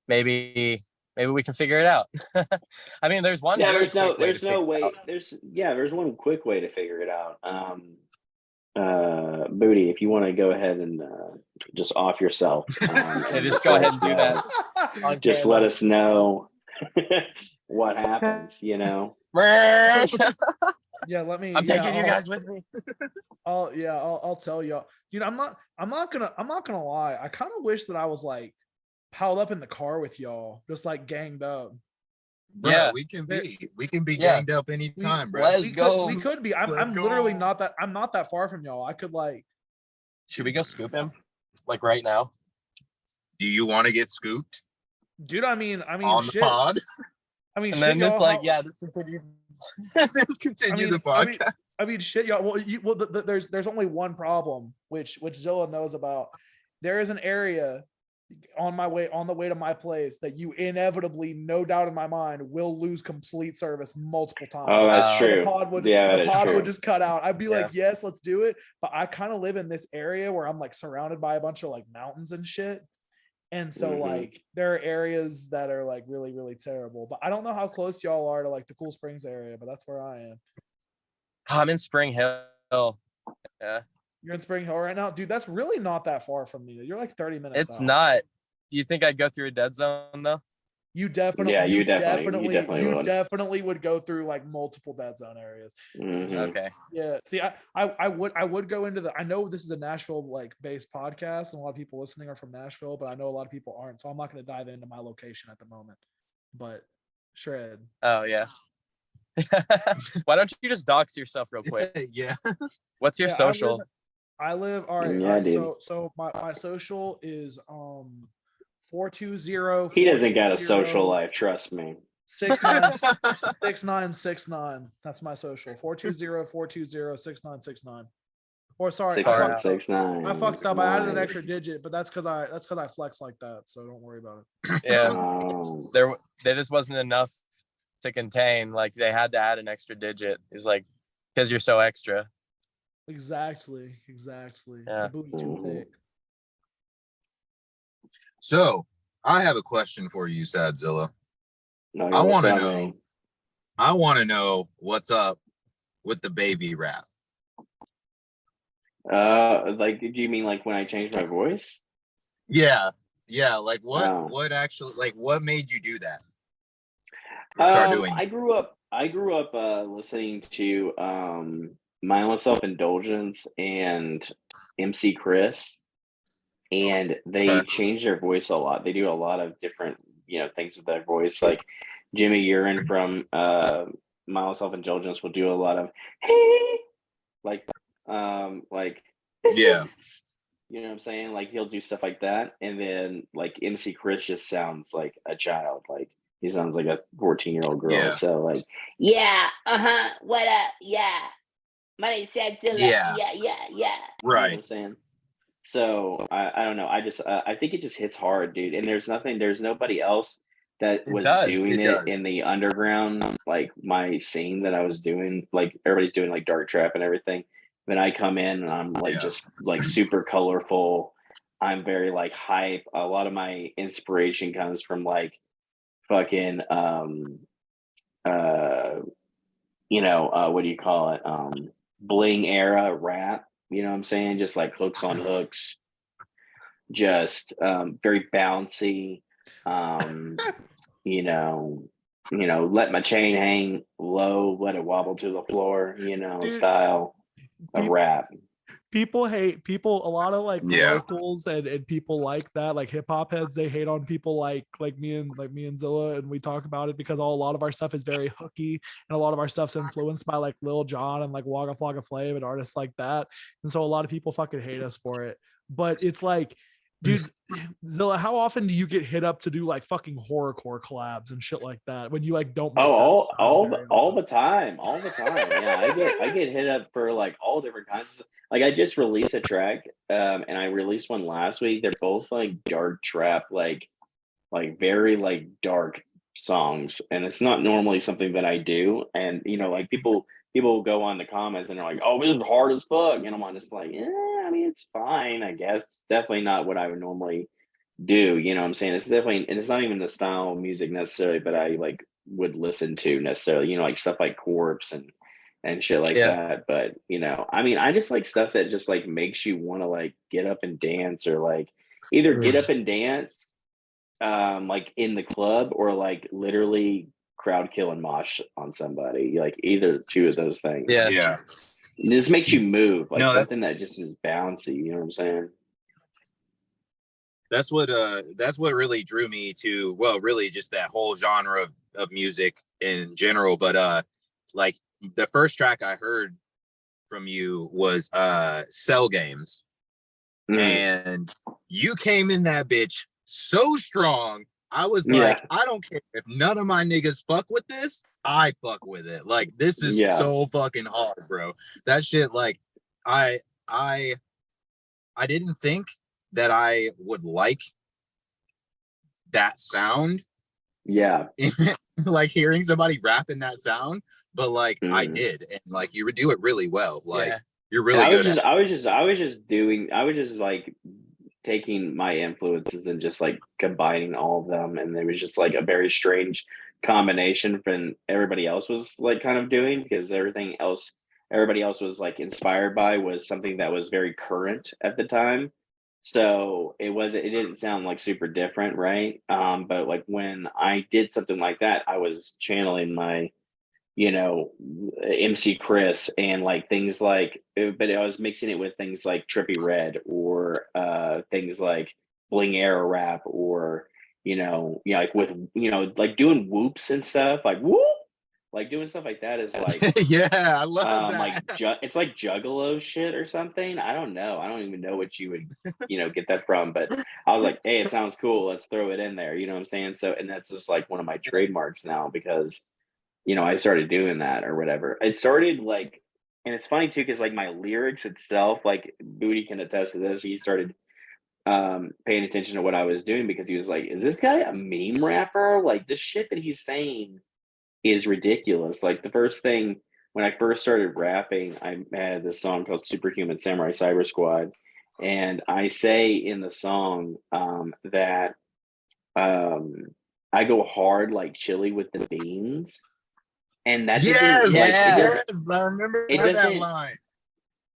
maybe we can figure it out. I mean, there's one. Yeah, really there's no quick way. There's one quick way to figure it out. Booty, if you want to go ahead and just off yourself, and just go ahead and do that. Just let us know what happens. Yeah, let me. I'm taking you guys with me. I'll tell y'all. Dude, I'm not gonna lie. I kind of wish that I was like piled up in the car with y'all, just like ganged up. Bro, Yeah. we can be Yeah. ganged up anytime, bro. Let's go. We could be. Let's I'm literally go. not that far from y'all. I could like. Should we go scoop him? Like right now? Do you want to get scooped Dude, I mean, on the shit. pod? I mean, And shit, then y'all. just like, yeah, this continues. Continue the I podcast. mean, shit, y'all. Well, there's only one problem, which Zilla knows about. There is an area on the way to my place that you inevitably, no doubt in my mind, will lose complete service multiple times. Oh, that's Uh, true. The pod would true. just cut out. I'd be Yeah. like, yes, let's do it. But I kind of live in this area where I'm like surrounded by a bunch of like mountains and shit. And so like there are areas that are like really, really terrible. But I don't know how close y'all are to like the Cool Springs area, but that's where I am. I'm in Spring Hill. Yeah. You're in Spring Hill right now? Dude, that's really not that far from me. You're like 30 minutes It's out. not. You think I'd go through a dead zone though? You definitely, Yeah, you definitely would. definitely would go through like multiple dead zone areas. Mhm. Okay. Yeah. See, I would go into I know this is a Nashville like based podcast, and a lot of people listening are from Nashville, but I know a lot of people aren't, so I'm not going to dive into my location at the moment. But Shred. Oh yeah. Why don't you just dox yourself real quick? Yeah. What's your Yeah, social? I live all right. Yeah, all right. dude. So my social is 420. He doesn't got a social life, trust me. 6969. That's my social. 420-420-6969. Or sorry, I fucked up. 6969. I fucked up. I added an Nice. extra digit, but that's because I flex like that. So don't worry about it. Yeah. Wow. There just wasn't enough to contain. Like they had to add an extra digit. It's like because you're so extra. Exactly. Yeah. The booty too thick. So I have a question for you, Sadzilla. No, I want to what's up, know. man? I want to know what's up with the baby rap. Like, do you mean like when I changed my voice? Yeah. Like Wow. what actually, like what made you do that? Start doing. I grew up listening to Mindless Self-Indulgence and MC Chris, and they change their voice a lot. They do a lot of different things with their voice. Like Jimmy Urine from Mindless Self-Indulgence will do a lot of hey, like Yeah. you know what I'm saying? Like he'll do stuff like that, and then like MC Chris just sounds like a child. Like he sounds like a 14-year-old girl. Yeah. So like, yeah, what up? Yeah, my name's Sadzilla. Yeah. Yeah. You know what Right. I'm saying? So I don't know. I just I think it just hits hard, dude. And there's nobody else that was doing it in the underground, like my scene that I was doing. Like everybody's doing like dark trap and everything. Then I come in and I'm like just like super colorful. I'm very like hype. A lot of my inspiration comes from like fucking what do you call it? Bling era rap. You know what I'm saying? Just like hooks on hooks. Just very bouncy. Let my chain hang low, let it wobble to the floor, Dude, style of rap. People hate a lot of like locals and people like that, like hip hop heads, they hate on people like me and Zilla, and we talk about it because a lot of our stuff is very hooky, and a lot of our stuff's influenced by like Lil Jon and like Wagga Flocka Flav and artists like that. And so a lot of people fucking hate us for it. But it's like, dude, Zilla, how often do you get hit up to do like fucking horrorcore collabs and shit like that when you like don't make all the time. Yeah, I get hit up for like all different kinds. Like I just released a track, and I released one last week. They're both like dark trap, like very like dark songs, and it's not normally something that I do. And like people will go on the comments and they're like, "Oh, this is hard as fuck," and I'm just like, I mean, it's fine, I guess. Definitely not what I would normally do. You know what I'm saying? It's definitely, and it's not even the style of music necessarily, but I like would listen to necessarily. Like stuff like Corpse and shit like that. But I mean, I just like stuff that just like makes you want to like get up and dance, or like either get up and dance like in the club, or like literally crowd kill and mosh on somebody. Like either two of those things. Yeah. This makes you move, like No, something that just is bouncy. You know what I'm saying? that's what really drew me to, well, really just that whole genre of music in general. But like the first track I heard from you was Cell Games. And you came in that bitch so strong. I was like, I don't care if none of my niggas fuck with this. I fuck with it. Like, this is so fucking hard, bro. That shit, like, I didn't think that I would like that sound. Yeah. Like hearing somebody rap in that sound, but like I did, and like you would do it really well. Like you're really good. I was just like taking my influences and just like combining all of them, and it was just like a very strange combination from everybody else was like kind of doing, because everybody else was like inspired by was something that was very current at the time. So it didn't sound like super different, right? But like when I did something like that, I was channeling my, MC Chris and like things like, but I was mixing it with things like Trippy Red or things like Bling Era Rap, or like with like doing whoops and stuff, like whoop, like doing stuff like that is like yeah, I love that. like it's like Juggalo shit or something. I don't know. I don't even know what you would get that from, but I was like, hey, it sounds cool. Let's throw it in there. You know what I'm saying? So, and that's just like one of my trademarks now, because I started doing that or whatever. It started like, and it's funny too, because like my lyrics itself, like Booty can attest to this. He started paying attention to what I was doing, because he was like, is this guy a meme rapper? Like, this shit that he's saying is ridiculous. Like, the first thing when I first started rapping, I had this song called Superhuman Samurai Cyber Squad. And I say in the song that I go hard like chili with the beans. And that I remember that line.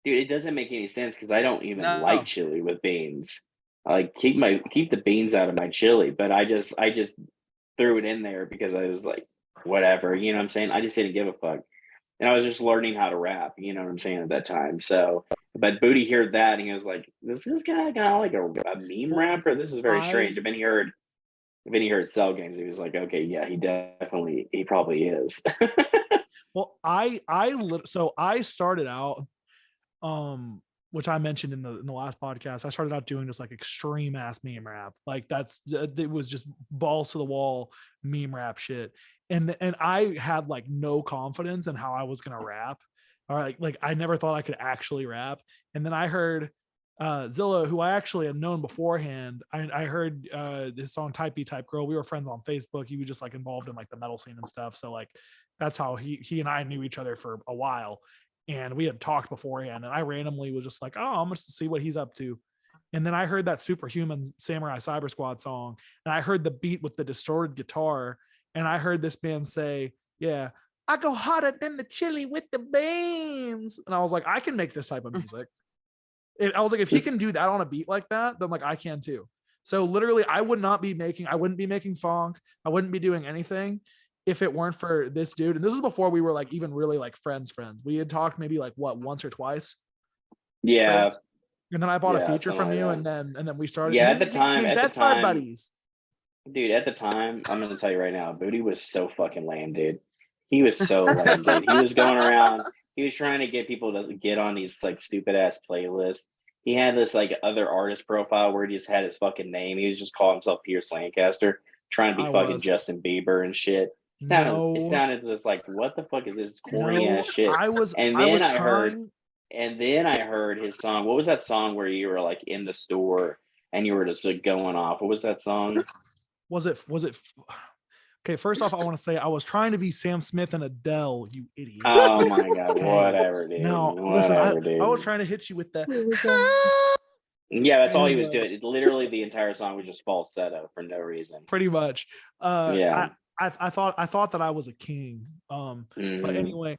Dude, it doesn't make any sense, because I don't even like chili with beans. I like keep the beans out of my chili, but I just threw it in there because I was like, whatever, you know what I'm saying? I just didn't give a fuck. And I was just learning how to rap, you know what I'm saying, at that time. So, but Booty heard that and he was like, this guy kind of like a meme rapper? This is very strange. And then he heard Cell Games. He was like, okay, yeah, he probably is. Well, so I started out, which I mentioned in the last podcast. I started out doing just like extreme ass meme rap. Like it was just balls to the wall meme rap shit. And I had like no confidence in how I was gonna rap. All right, like I never thought I could actually rap. And then I heard Zilla, who I actually had known beforehand. I heard his song Type B Type Girl. We were friends on Facebook. He was just like involved in like the metal scene and stuff. So like that's how he and I knew each other for a while. And we had talked beforehand, and I randomly was just like, oh, I'm going to see what he's up to. And then I heard that Superhuman Samurai Cyber Squad song, and I heard the beat with the distorted guitar, and I heard this band say, yeah, I go hotter than the chili with the beans. And I was like, I can make this type of music. I was like, if he can do that on a beat like that, then like I can too. So literally I wouldn't be making funk. I wouldn't be doing anything if it weren't for this dude. And this was before we were like even really like friends. We had talked maybe like once or twice. Yeah. Friends. And then I bought a feature from you, and then we started. Yeah, at the time, buddies. Dude, at the time, I'm gonna tell you right now, Booty was so fucking lame, dude. He was so lame, dude. He was going around, he was trying to get people to get on these like stupid ass playlists. He had this like other artist profile where he just had his fucking name. He was just calling himself Pierce Lancaster, trying to be fucking Justin Bieber and shit. It sounded just like, what the fuck is this corny ass shit? And then I heard his song. What was that song where you were like in the store and you were just like going off? What was that song? Was it? Okay, first off, I want to say I was trying to be Sam Smith and Adele, you idiot. Oh my god, whatever, dude. No, whatever, listen, I was trying to hit you with that. Yeah, that's all he was doing. Literally, the entire song was just falsetto for no reason. Pretty much. Yeah. I thought that I was a king. But anyway,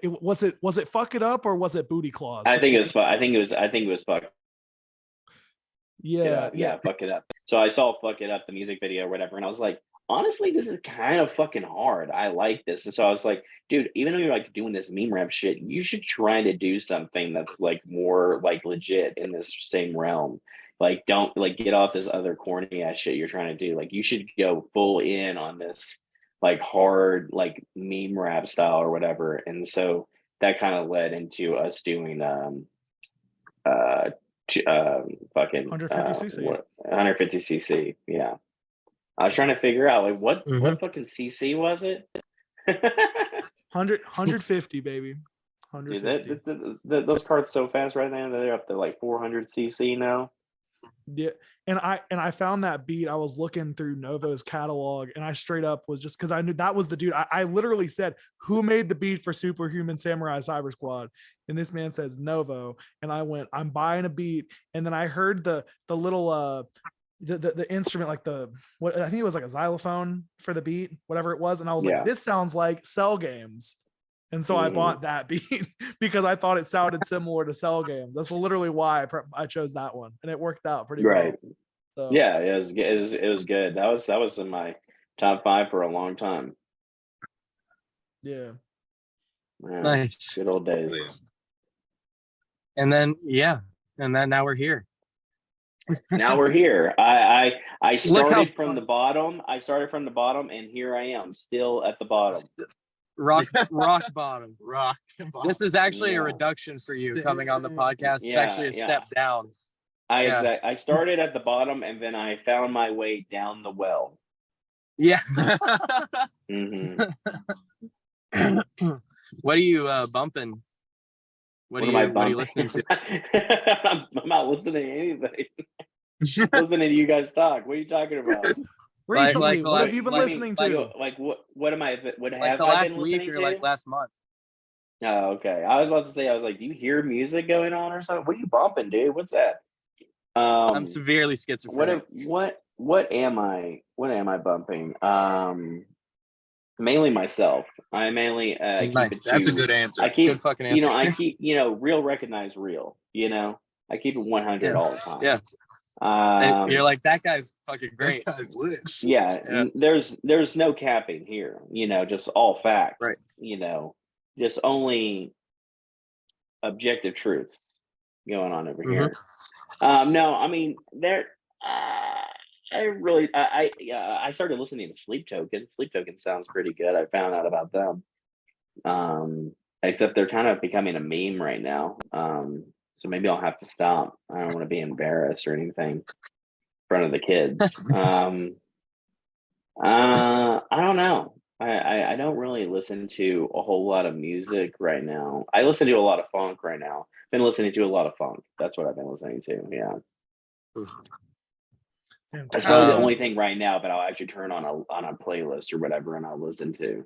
was it Fuck It Up or was it Booty Claws? I think it was Fuck. Yeah, Fuck It Up. So I saw Fuck It Up, the music video or whatever, and I was like, honestly, this is kind of fucking hard. I like this. And so I was like, dude, even though you're like doing this meme rap shit, you should try to do something that's like more like legit in this same realm. Like, don't like get off this other corny ass shit you're trying to do. Like, you should go full in on this like hard like meme rap style or whatever. And so that kind of led into us doing fucking 150cc. 150cc. Yeah. I was trying to figure out like what fucking CC was it? 150, baby. Dude, 150. those cards so fast right now. They're up to like 400cc now. Yeah, and I found that beat. I was looking through Novo's catalog, and I straight up was just because I knew that was the dude. I literally said, "Who made the beat for Superhuman Samurai Cyber Squad?" And this man says Novo, and I went, "I'm buying a beat." And then I heard the little the instrument, like what I think it was like a xylophone for the beat, whatever it was, and I was like, "This sounds like Cell Games." And so I bought that beat because I thought it sounded similar to Cell Games. That's literally why I chose that one, and it worked out pretty well. So. Yeah, it was good. That was in my top 5 for a long time. Yeah. Nice. Good old days. And then now we're here. Now we're here. I started from the bottom. And here I am, still at the bottom. Rock bottom. Rock. This is actually a reduction for you coming on the podcast. It's actually a step down. I started at the bottom and then I found my way down the well. Yeah. What are you bumping? What are you listening to? I'm not listening to anything. I'm listening to you guys talk. What are you talking about? Recently, what have you been listening to? What have I been listening to? Like last month. Oh, okay. I was about to say, do you hear music going on or something? What are you bumping, dude? What's that? I'm severely schizophrenic. What am I bumping? Mainly myself. I mainly nice. That's a good answer. I keep good fucking answer. I keep real recognize real. I keep it 100 all the time. Yeah. And you're like, that guy's fucking great. That guy's lit. Yeah. There's no capping here. Just all facts. Right. Just only objective truths going on over here. No, I mean I started listening to Sleep Token. Sleep Token sounds pretty good. I found out about them. Except they're kind of becoming a meme right now. So maybe I'll have to stop. I don't want to be embarrassed or anything in front of the kids. I don't know. I don't really listen to a whole lot of music right now. I listen to a lot of funk right now. Been listening to a lot of funk. That's what I've been listening to. Yeah. That's probably the only thing right now, but I'll actually turn on a playlist or whatever and I'll listen to.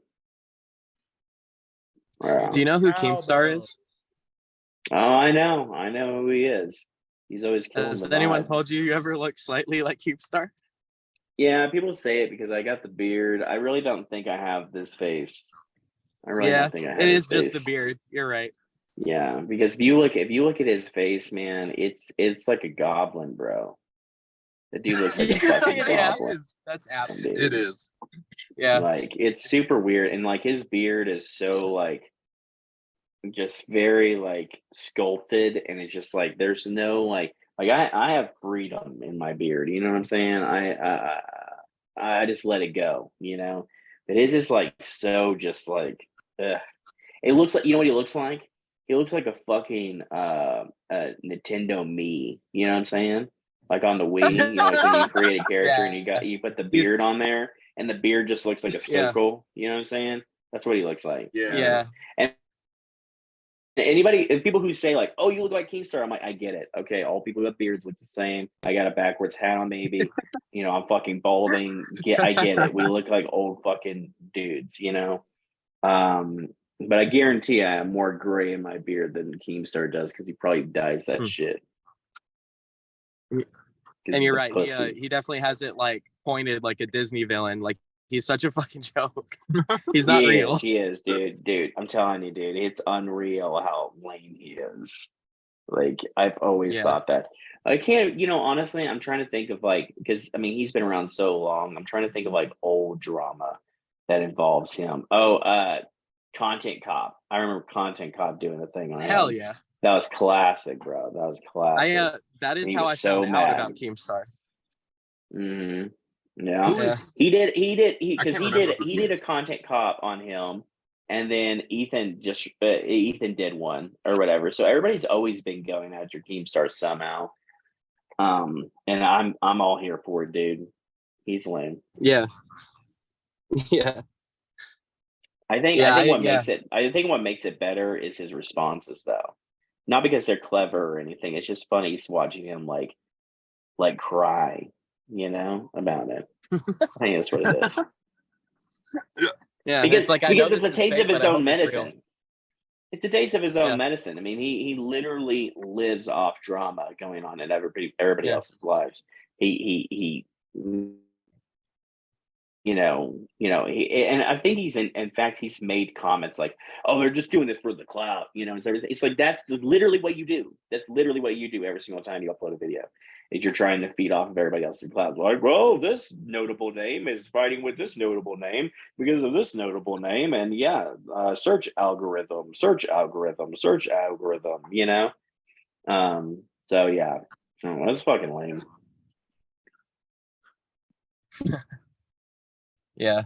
Do you know who Keemstar is? Oh, I know who he is. He's always killing. Has anyone told you ever look slightly like Keemstar? Yeah, people say it because I got the beard. I really don't think I have this face. I really don't think I have it is this just the beard. You're right. Yeah, because if you look at his face, man, it's like a goblin, bro. The dude looks like a fucking goblin. That's apt. It is. Yeah. Like it's super weird. And like his beard is so like just very like sculpted, and it's just like there's no like I have freedom in my beard, you know what I'm saying? I just let it go, but it's just like so just like it looks like, what he looks like? He looks like a fucking Nintendo Mii, you know what I'm saying? Like on the Wii, like when you create a character and you put the beard on there and the beard just looks like a circle, you know what I'm saying? That's what he looks like. Yeah. And people who say like, oh, you look like Keemstar, I'm like, I get it. Okay, all people with beards look the same. I got a backwards hat on, maybe. I'm fucking balding. I get it. We look like old fucking dudes, But I guarantee I have more gray in my beard than Keemstar does because he probably dyes that shit. And you're right. He definitely has it like pointed like a Disney villain. Like he's such a fucking joke. He's not real. He is, dude. I'm telling you, dude. It's unreal how lame he is. Like I've always thought that. I can't, honestly, I'm trying to think of like, because I mean, he's been around so long. I'm trying to think of like old drama that involves him. Oh, Content Cop. I remember Content Cop doing a thing on Hell him. yeah. That was classic, bro. That was classic. That is He how was I so found out mad. about Keemstar. Hmm. Yeah. Who is? He did I because can't remember who he he did a is. Content Cop on him, and then Ethan did one or whatever. So everybody's always been going after Keemstar somehow. And I'm all here for it, dude. He's lame. Yeah. Yeah. I think Yeah, I think what makes it better is his responses though. Not because they're clever or anything. It's just funny watching him like cry, about it. I think that's what it is. Yeah. Because It's like I know it's this a is taste fake, of his but I own hope it's real. medicine. It's a taste of his own Yeah. medicine. I mean, he literally lives off drama going on in everybody Yeah. else's lives. He and I think he's in fact he's made comments like, oh, they're just doing this for the clout, it's everything. It's like that's literally what you do. That's literally what you do every single time you upload a video. Is you're trying to feed off of everybody else's clout. Like, well, this notable name is fighting with this notable name because of this notable name, and search algorithm. So yeah, that's fucking lame. Yeah.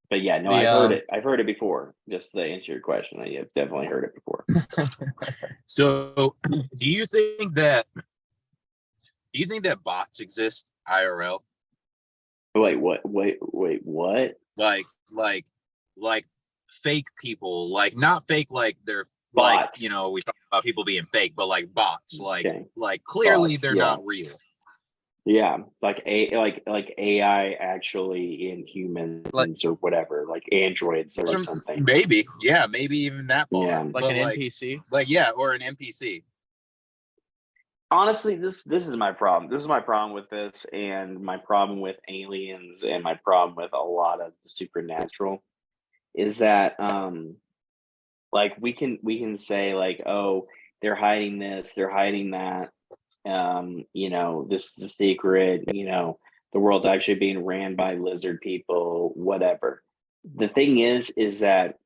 But yeah, no, I've heard it. I've heard it before. Just to answer your question, I've definitely heard it before. So, do you think that bots exist IRL? Wait, what? What? Like fake people, like not fake, like they're Bots. like, we talk about people being fake, but like bots, Okay. like clearly Bots, they're yeah. not real. Yeah, like AI actually in humans or whatever, like androids or something. Maybe, yeah, maybe even that far. Yeah. Like an NPC. Or an NPC. Honestly, this is my problem. This is my problem with this, and my problem with aliens, and my problem with a lot of the supernatural, is that like we can say like, oh, they're hiding this, they're hiding that. This is a secret, the world's actually being ran by lizard people, whatever. The thing is that,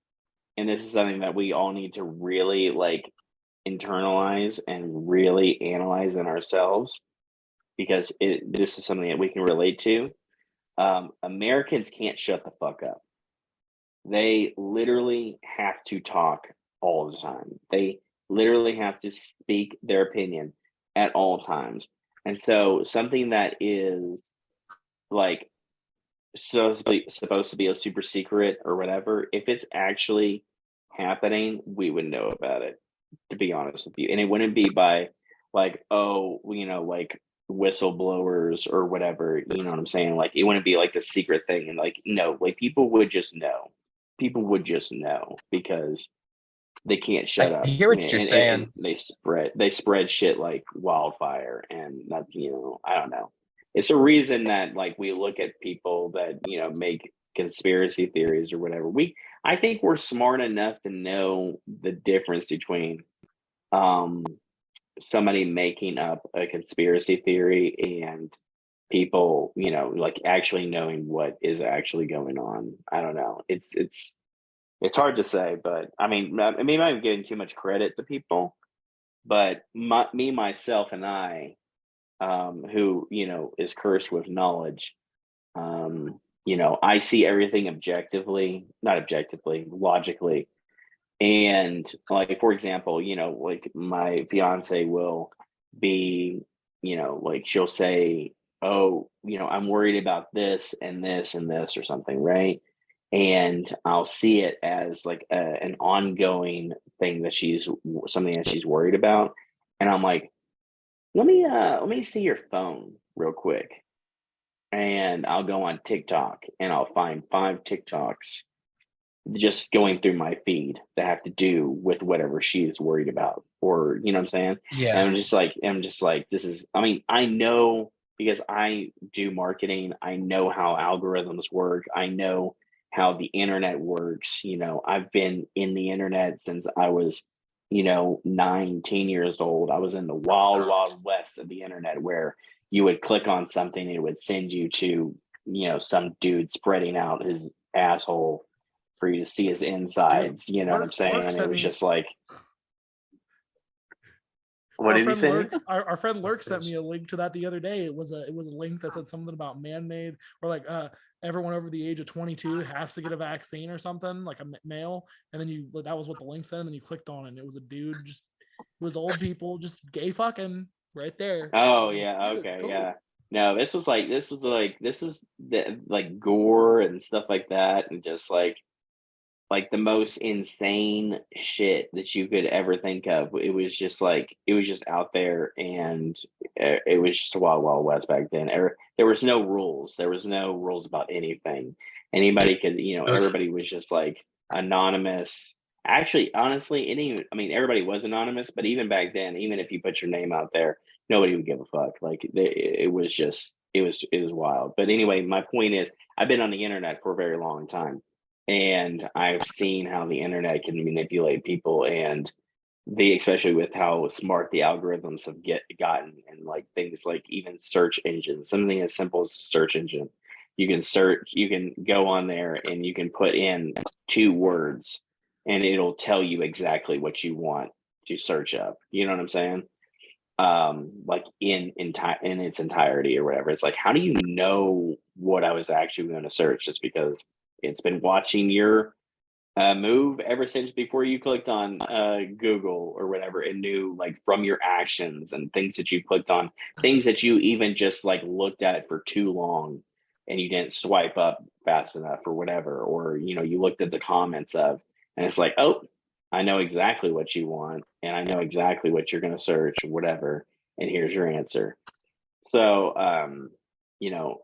and this is something that we all need to really like internalize and really analyze in ourselves, because this is something that we can relate to. Americans can't shut the fuck up. They literally have to talk all the time. They literally have to speak their opinion at all times. And so something that is like supposed to be a super secret or whatever, if it's actually happening, we would know about it, to be honest with you. And it wouldn't be by like, oh, like whistleblowers or whatever, you know what I'm saying? Like it wouldn't be like the secret thing. And like, no, like people would just know. People would just know because they can't shut up. I hear what you're saying. And they spread shit like wildfire, and that, I don't know. It's a reason that like we look at people that make conspiracy theories or whatever. I think we're smart enough to know the difference between somebody making up a conspiracy theory and people, like actually knowing what is actually going on. I don't know. It's hard to say, but I mean, maybe I'm giving too much credit to people, but myself, and I, who is cursed with knowledge, I see everything not objectively, logically. And like, for example, like my fiance will be, like she'll say, oh, I'm worried about this and this and this or something, right? And I'll see it as like an ongoing thing that something that she's worried about. And I'm like, let me see your phone real quick. And I'll go on TikTok and I'll find 5 TikToks just going through my feed that have to do with whatever she is worried about, or you know what I'm saying? Yeah. And I'm just like, this is, I mean, I know, because I do marketing, I know how algorithms work, I know how the internet works. I've been in the internet since I was 9, 10 years old. I was in the wild, wild west of the internet where you would click on something and it would send you to, some dude spreading out his asshole for you to see his insides. You know what I'm saying? It was just like, what did he say? Our friend Lurk sent me a link to that the other day. It was a link that said something about man-made, or like everyone over the age of 22 has to get a vaccine or something, like a male. And then that was what the link said, and you clicked on it. And it was a dude, it was old people, just gay fucking right there. Oh yeah, okay, cool. Yeah. No, this is the gore and stuff like that, and just like the most insane shit that you could ever think of. It was just out there, and it was just a wild, wild west back then. There was no rules. There was no rules about anything. Anybody could, everybody was just like anonymous. Actually, honestly, everybody was anonymous, but even back then, even if you put your name out there, nobody would give a fuck. Like it was wild. But anyway, my point is, I've been on the internet for a very long time. And I've seen how the internet can manipulate people, and especially with how smart the algorithms have gotten, and like things like even search engines, something as simple as search engine. You can go on there and you can put in 2 words and it'll tell you exactly what you want to search up. You know what I'm saying? Like in its entirety or whatever. It's like, how do you know what I was actually going to search? Just because it's been watching your move ever since before you clicked on Google or whatever, and knew like from your actions and things that you clicked on, things that you even just like looked at for too long and you didn't swipe up fast enough or whatever, or you looked at the comments of, and it's like, oh, I know exactly what you want, and I know exactly what you're going to search or whatever, and here's your answer. So and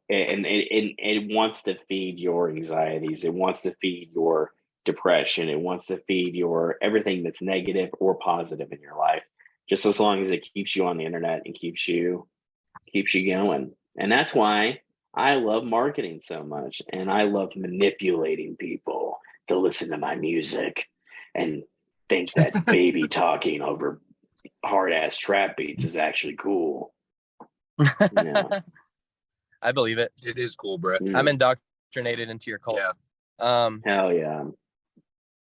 it wants to feed your anxieties. It wants to feed your depression. It wants to feed your everything that's negative or positive in your life, just as long as it keeps you on the internet and keeps you going. And that's why I love marketing so much, and I love manipulating people to listen to my music and think that baby talking over hard ass trap beats is actually cool. Yeah. I believe it. It is cool, bro. I'm indoctrinated into your cult. Yeah. Hell yeah.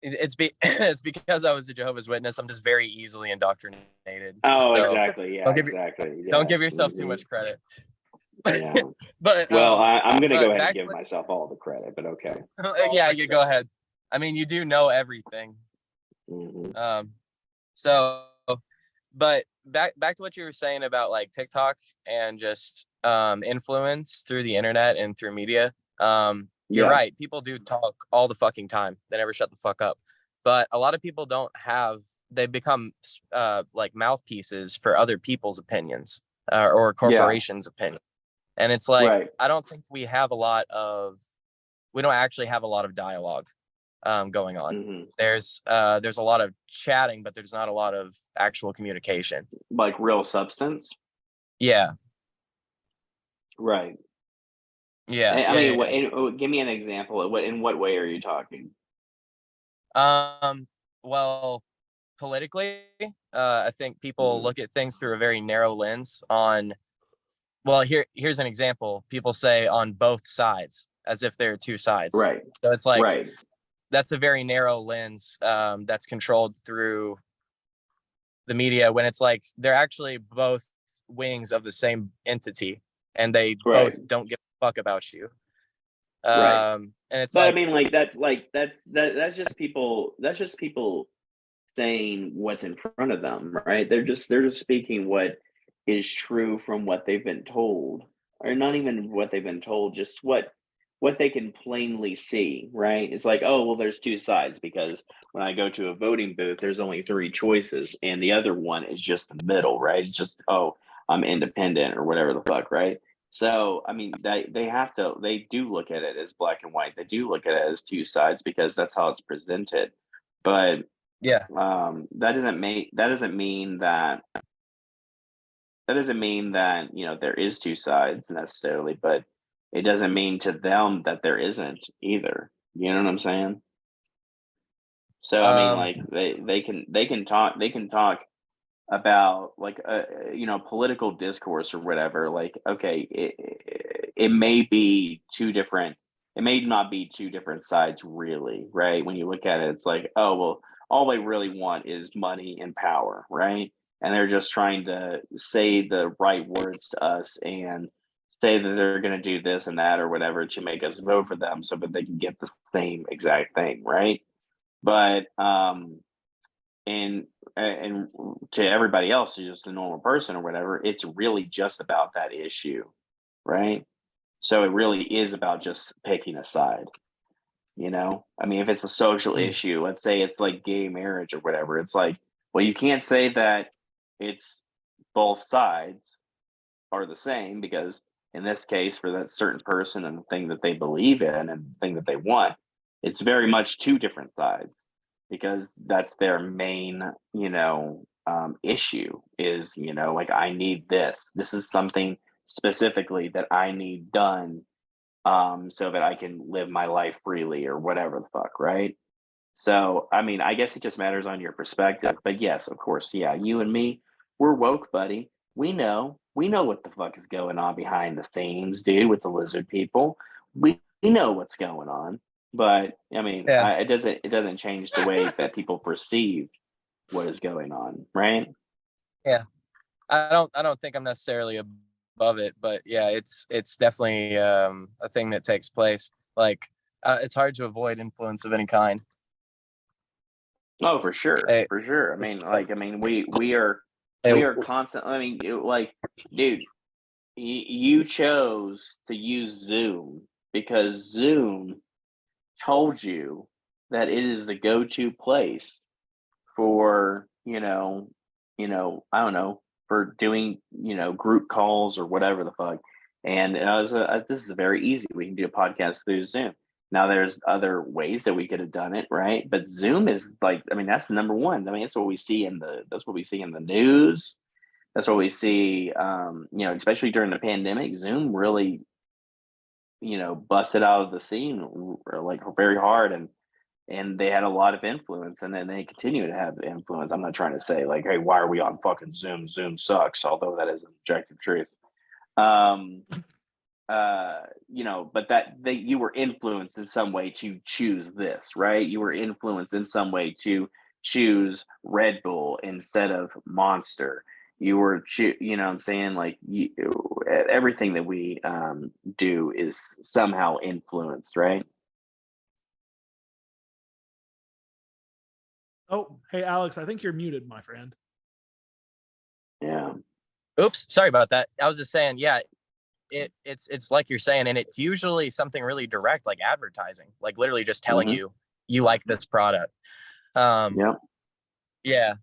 It's because I was a Jehovah's Witness. I'm just very easily indoctrinated. Oh, so exactly. Yeah, exactly. Don't give yourself too much credit. Yeah. But well, I'm going to go ahead and give myself all the credit, but okay. Yeah, you go ahead. I mean, you do know everything. Mm-hmm. So, but back to what you were saying about like TikTok and just influence through the internet and through media. You're right. People do talk all the fucking time. They never shut the fuck up. But a lot of people they become like mouthpieces for other people's opinions or corporations' opinions. And it's like, I don't think we don't actually have a lot of dialogue going on. Mm-hmm. There's a lot of chatting, but there's not a lot of actual communication. Like real substance? Yeah. Right. Yeah. I mean, give me an example. In what way are you talking? Well, politically, I think people look at things through a very narrow lens on, well, here's an example. People say on both sides, as if there are 2 sides. Right. So it's like, that's a very narrow lens that's controlled through the media, when it's like they're actually both wings of the same entity, and they both don't give a fuck about you. And it's but I mean, like that's just people saying what's in front of them, right? They're just speaking what is true from what they've been told, or not even what they've been told, just what they can plainly see, right? It's like, oh, well, there's 2 sides, because when I go to a voting booth, there's only 3 choices, and the other one is just the middle, right? It's just, oh, I'm independent or whatever the fuck, right? So, I mean, they do look at it as black and white. They do look at it as 2 sides, because that's how it's presented. But that doesn't mean that there is 2 sides necessarily, but it doesn't mean to them that there isn't either. You know what I'm saying? So I mean, like they can talk about like political discourse or whatever. Like, okay, it may be two different. It may not be two different sides, really, right? When you look at it, it's like, oh well, all they really want is money and power, right? And they're just trying to say the right words to us and say that they're going to do this and that or whatever to make us vote for them, so that they can get the same exact thing, right? But and to everybody else who's just a normal person or whatever, it's really just about that issue, right? So it really is about just picking a side. I mean, if it's a social issue, let's say it's like gay marriage or whatever, it's like, well, you can't say that it's both sides are the same, because in this case, for that certain person and the thing that they believe in and the thing that they want, it's very much two different sides, because that's their main, issue is, like, I need this. This is something specifically that I need done, so that I can live my life freely or whatever the fuck, right? So, I mean, I guess it just matters on your perspective. But yes, of course, yeah, you and me, we're woke, buddy. We know what the fuck is going on behind the scenes, dude, with the lizard people. We know what's going on. But I mean, Yeah. it doesn't change the way that people perceive what is going on, right? Yeah. I don't think I'm necessarily above it, but yeah, it's definitely a thing that takes place. Like, it's hard to avoid influence of any kind. Oh, for sure, Hey, for sure. I mean, like, we are constant. I mean, like, dude, you chose to use Zoom because Zoom told you that it is the go-to place for, I don't know, for doing, group calls or whatever the fuck. And this is very easy. We can do a podcast through Zoom. Now, there's other ways that we could have done it, right? But Zoom is like, I mean, that's the number one. I mean, that's what we see in the news. That's what we see, especially during the pandemic. Zoom really, busted out of the scene like very hard, and they had a lot of influence, and then they continue to have influence. I'm not trying to say like, hey, why are we on fucking Zoom? Zoom sucks, although that is an objective truth. But you were influenced in some way to choose this, right? You were influenced in some way to choose Red Bull instead of Monster. You were, what I'm saying? Like, everything that we do is somehow influenced, right? Oh, hey, Alex, I think you're muted, my friend. Yeah. Oops, sorry about that. I was just saying, yeah, it's like you're saying, and it's usually something really direct, like advertising, like literally just telling you like this product. Yeah. Yeah.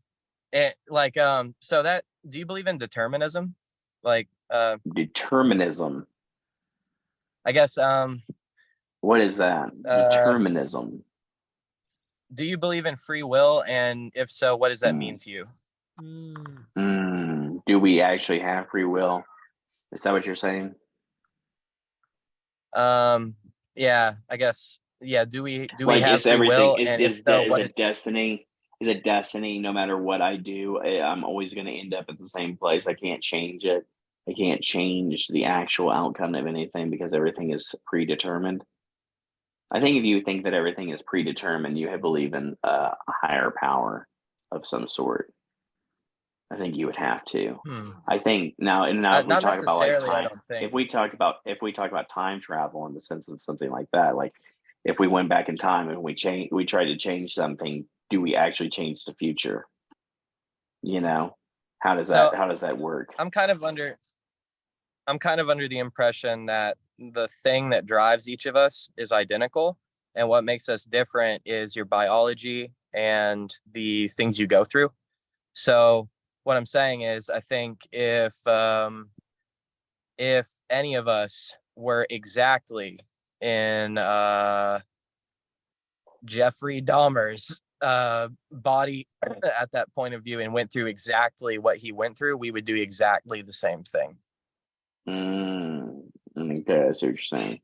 And like, so that, do you believe in determinism? Like, Determinism. I guess, What is that? Determinism. Do you believe in free will? And if so, what does that mean to you? Do we actually have free will? Is that what you're saying? Yeah, I guess. Yeah. Do we Like, have free will? And if so, what is destiny? Is it destiny? No matter what I do, I'm always going to end up at the same place. I can't change it. I can't change the actual outcome of anything because everything is predetermined. I think if you think that everything is predetermined, you believe in a higher power of some sort. I think you would have to. I think now if we not talk about like necessarily, I time, don't think. if we talk about time travel in the sense of something like that, like if we went back in time and we tried to change something, do we actually change the future? How does that work? I'm kind of under the impression that the thing that drives each of us is identical, and what makes us different is your biology and the things you go through. So what I'm saying is, I think if any of us were exactly in Jeffrey Dahmer's body at that point of view and went through exactly what he went through, we would do exactly the same thing. Okay, I see what you're saying.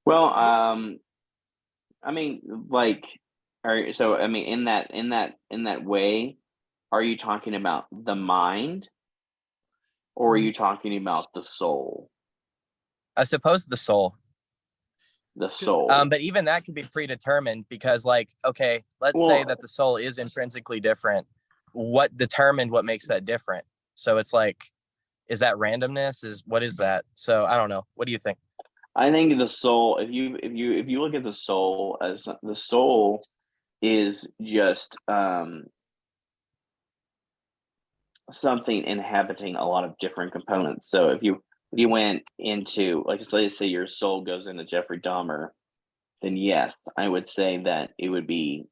Well, I mean, like, So I mean, in that way, are you talking about the mind, or are you talking about the soul? I suppose the soul. The soul. But even that can be predetermined because, like, okay, let's say that the soul is intrinsically different. What determined what makes that different? So it's like, is that randomness? What is that? So I don't know. What do you think? I think the soul, if you look at the soul, as the soul is just something inhabiting a lot of different components. So if you went into, like, let's say your soul goes into Jeffrey Dahmer, then yes, I would say that it would be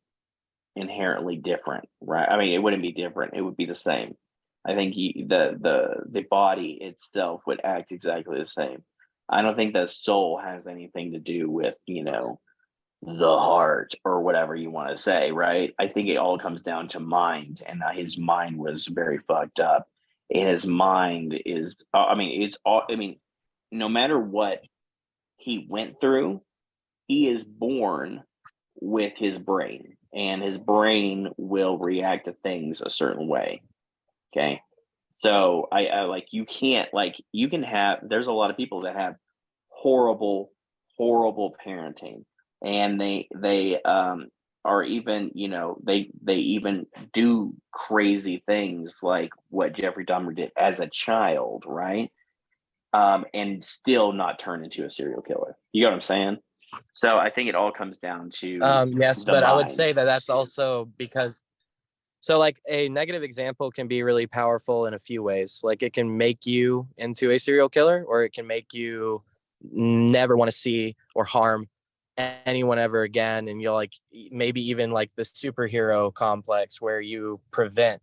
inherently different, right? I mean, it wouldn't be different; it would be the same. I think the body itself would act exactly the same. I don't think the soul has anything to do with, the heart or whatever you want to say, right? I think it all comes down to mind, and his mind was very fucked up. And his mind is, I mean, it's all, I mean, no matter what he went through, he is born with his brain, and his brain will react to things a certain way. Okay. So I like, you can't, like, you can have, there's a lot of people that have horrible, horrible parenting, and they are even, they even do crazy things like what Jeffrey Dahmer did as a child, right? And still not turn into a serial killer. You know what I'm saying? So I think it all comes down to Yes, the but mind. I would say that that's also because, so like a negative example can be really powerful in a few ways. Like it can make you into a serial killer, or it can make you never want to see or harm anyone ever again. And you'll, like, maybe even like the superhero complex where you prevent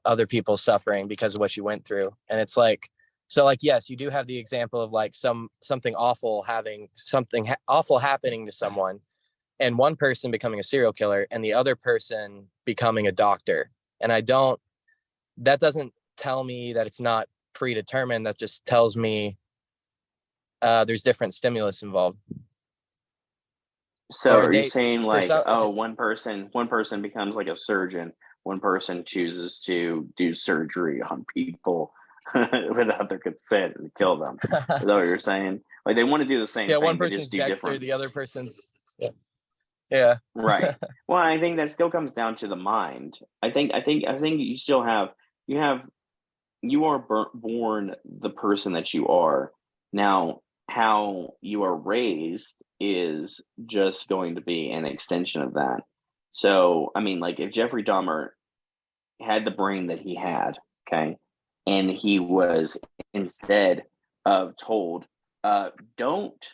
other people suffering because of what you went through. And it's like, so like, yes, you do have the example of like something awful happening to someone, and one person becoming a serial killer and the other person becoming a doctor. And that doesn't tell me that it's not predetermined. That just tells me there's different stimulus involved. So Or are you they- saying for like, some- one person becomes like a surgeon, one person chooses to do surgery on people without their consent and kill them? Is that what you're saying? Like, they want to do the same yeah, thing, one they person's just do Dexter, different. the other person's yeah. Right. Well, I think that still comes down to the mind. I think you still have, you are born the person that you are. Now, how you are raised is just going to be an extension of that. So, I mean, like, if Jeffrey Dahmer had the brain that he had, okay, and he was instead of told, don't,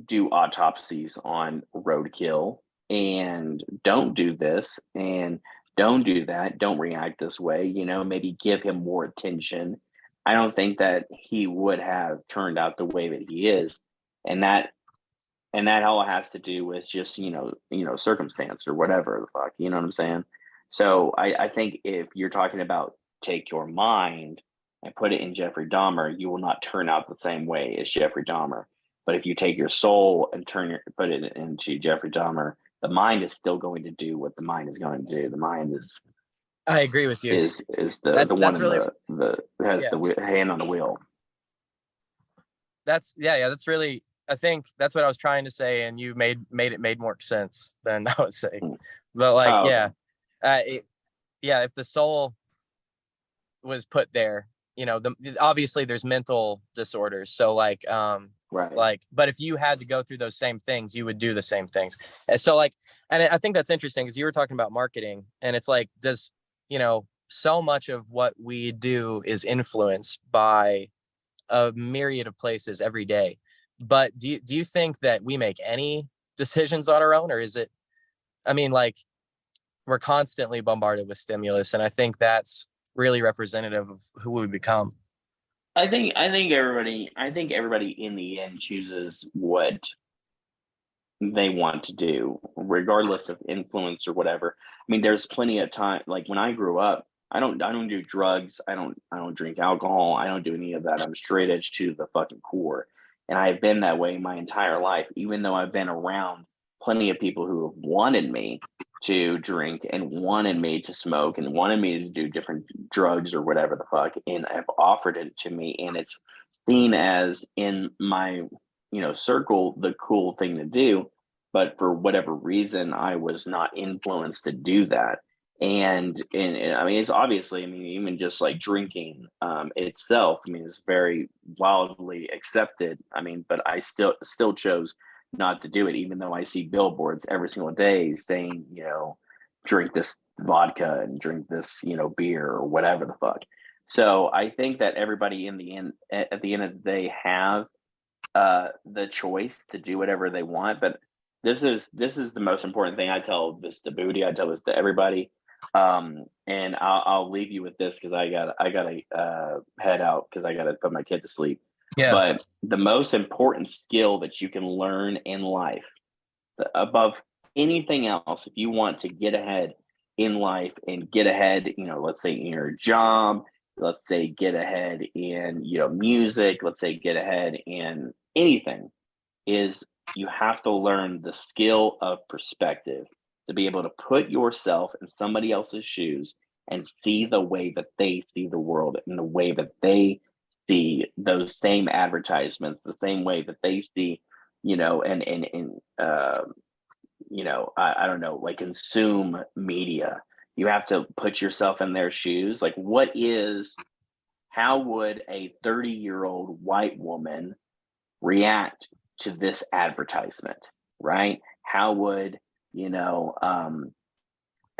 do autopsies on roadkill, and don't do this, and don't do that, don't react this way, maybe give him more attention, I don't think that he would have turned out the way that he is. And that all has to do with just, circumstance or whatever the fuck, you know what I'm saying? So I think if you're talking about take your mind and put it in Jeffrey Dahmer, you will not turn out the same way as Jeffrey Dahmer. But if you take your soul and put it into Jeffrey Dahmer, the mind is still going to do what the mind is going to do. The mind I agree with you. is the one that's in really, the has yeah. the hand on the wheel. That's that's really, I think that's what I was trying to say, and you made more sense than I was saying. But like, Oh, okay. If the soul was put there, obviously there's mental disorders. So like, Right. like, but if you had to go through those same things, you would do the same things. And so like, and I think that's interesting because you were talking about marketing, and it's like, so much of what we do is influenced by a myriad of places every day. But do you think that we make any decisions on our own, or is it, I mean, like, we're constantly bombarded with stimulus, and I think that's really representative of who we become. I think everybody in the end chooses what they want to do, regardless of influence or whatever. I mean, there's plenty of time. Like, when I grew up, I don't do drugs. I don't drink alcohol. I don't do any of that. I'm straight edge to the fucking core. And I've been that way my entire life, even though I've been around plenty of people who have wanted me to drink and wanted me to smoke and wanted me to do different drugs or whatever the fuck, and have offered it to me, and it's seen as, in my circle, the cool thing to do. But for whatever reason, I was not influenced to do that. And I mean, it's obviously, I mean, even just like drinking itself, I mean, it's very wildly accepted. I mean, but I still chose not to do it, even though I see billboards every single day saying, drink this vodka and drink this, beer or whatever the fuck. So I think that everybody at the end of the day have the choice to do whatever they want. But this is the most important thing. I tell this to Booty. I tell this to everybody. And I'll leave you with this, because I gotta head out, because I gotta put my kid to sleep. Yeah. But the most important skill that you can learn in life, above anything else, if you want to get ahead in life and get ahead, let's say in your job, let's say get ahead in music, let's say get ahead in anything, is you have to learn the skill of perspective, to be able to put yourself in somebody else's shoes and see the way that they see the world, and the way that they see those same advertisements, the same way that they see, I don't know, like, consume media. You have to put yourself in their shoes. Like, how would a 30-year-old white woman react to this advertisement, right? How would,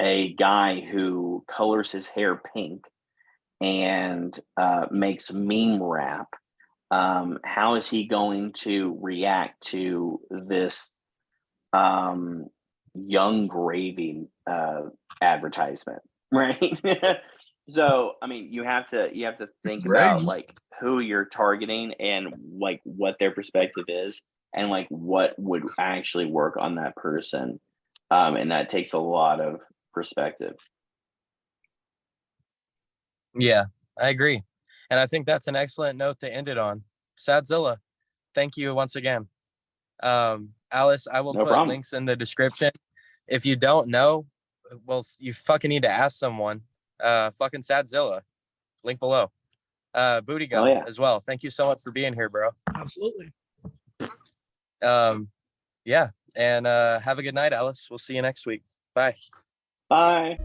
a guy who colors his hair pink and makes meme rap, how is he going to react to this Young Gravy advertisement, right? So I mean, you have to think about like who you're targeting, and like what their perspective is, and like what would actually work on that person, and that takes a lot of perspective. Yeah, I agree. And I think that's an excellent note to end it on. Sadzilla, thank you once again. Alice, I will No put problem. links in the description. If you don't know, well, you fucking need to ask someone. Fucking Sadzilla, link below. Booty Gun as well. Thank you so much for being here, bro. Absolutely. Yeah. And have a good night, Alice. We'll see you next week. Bye. Bye.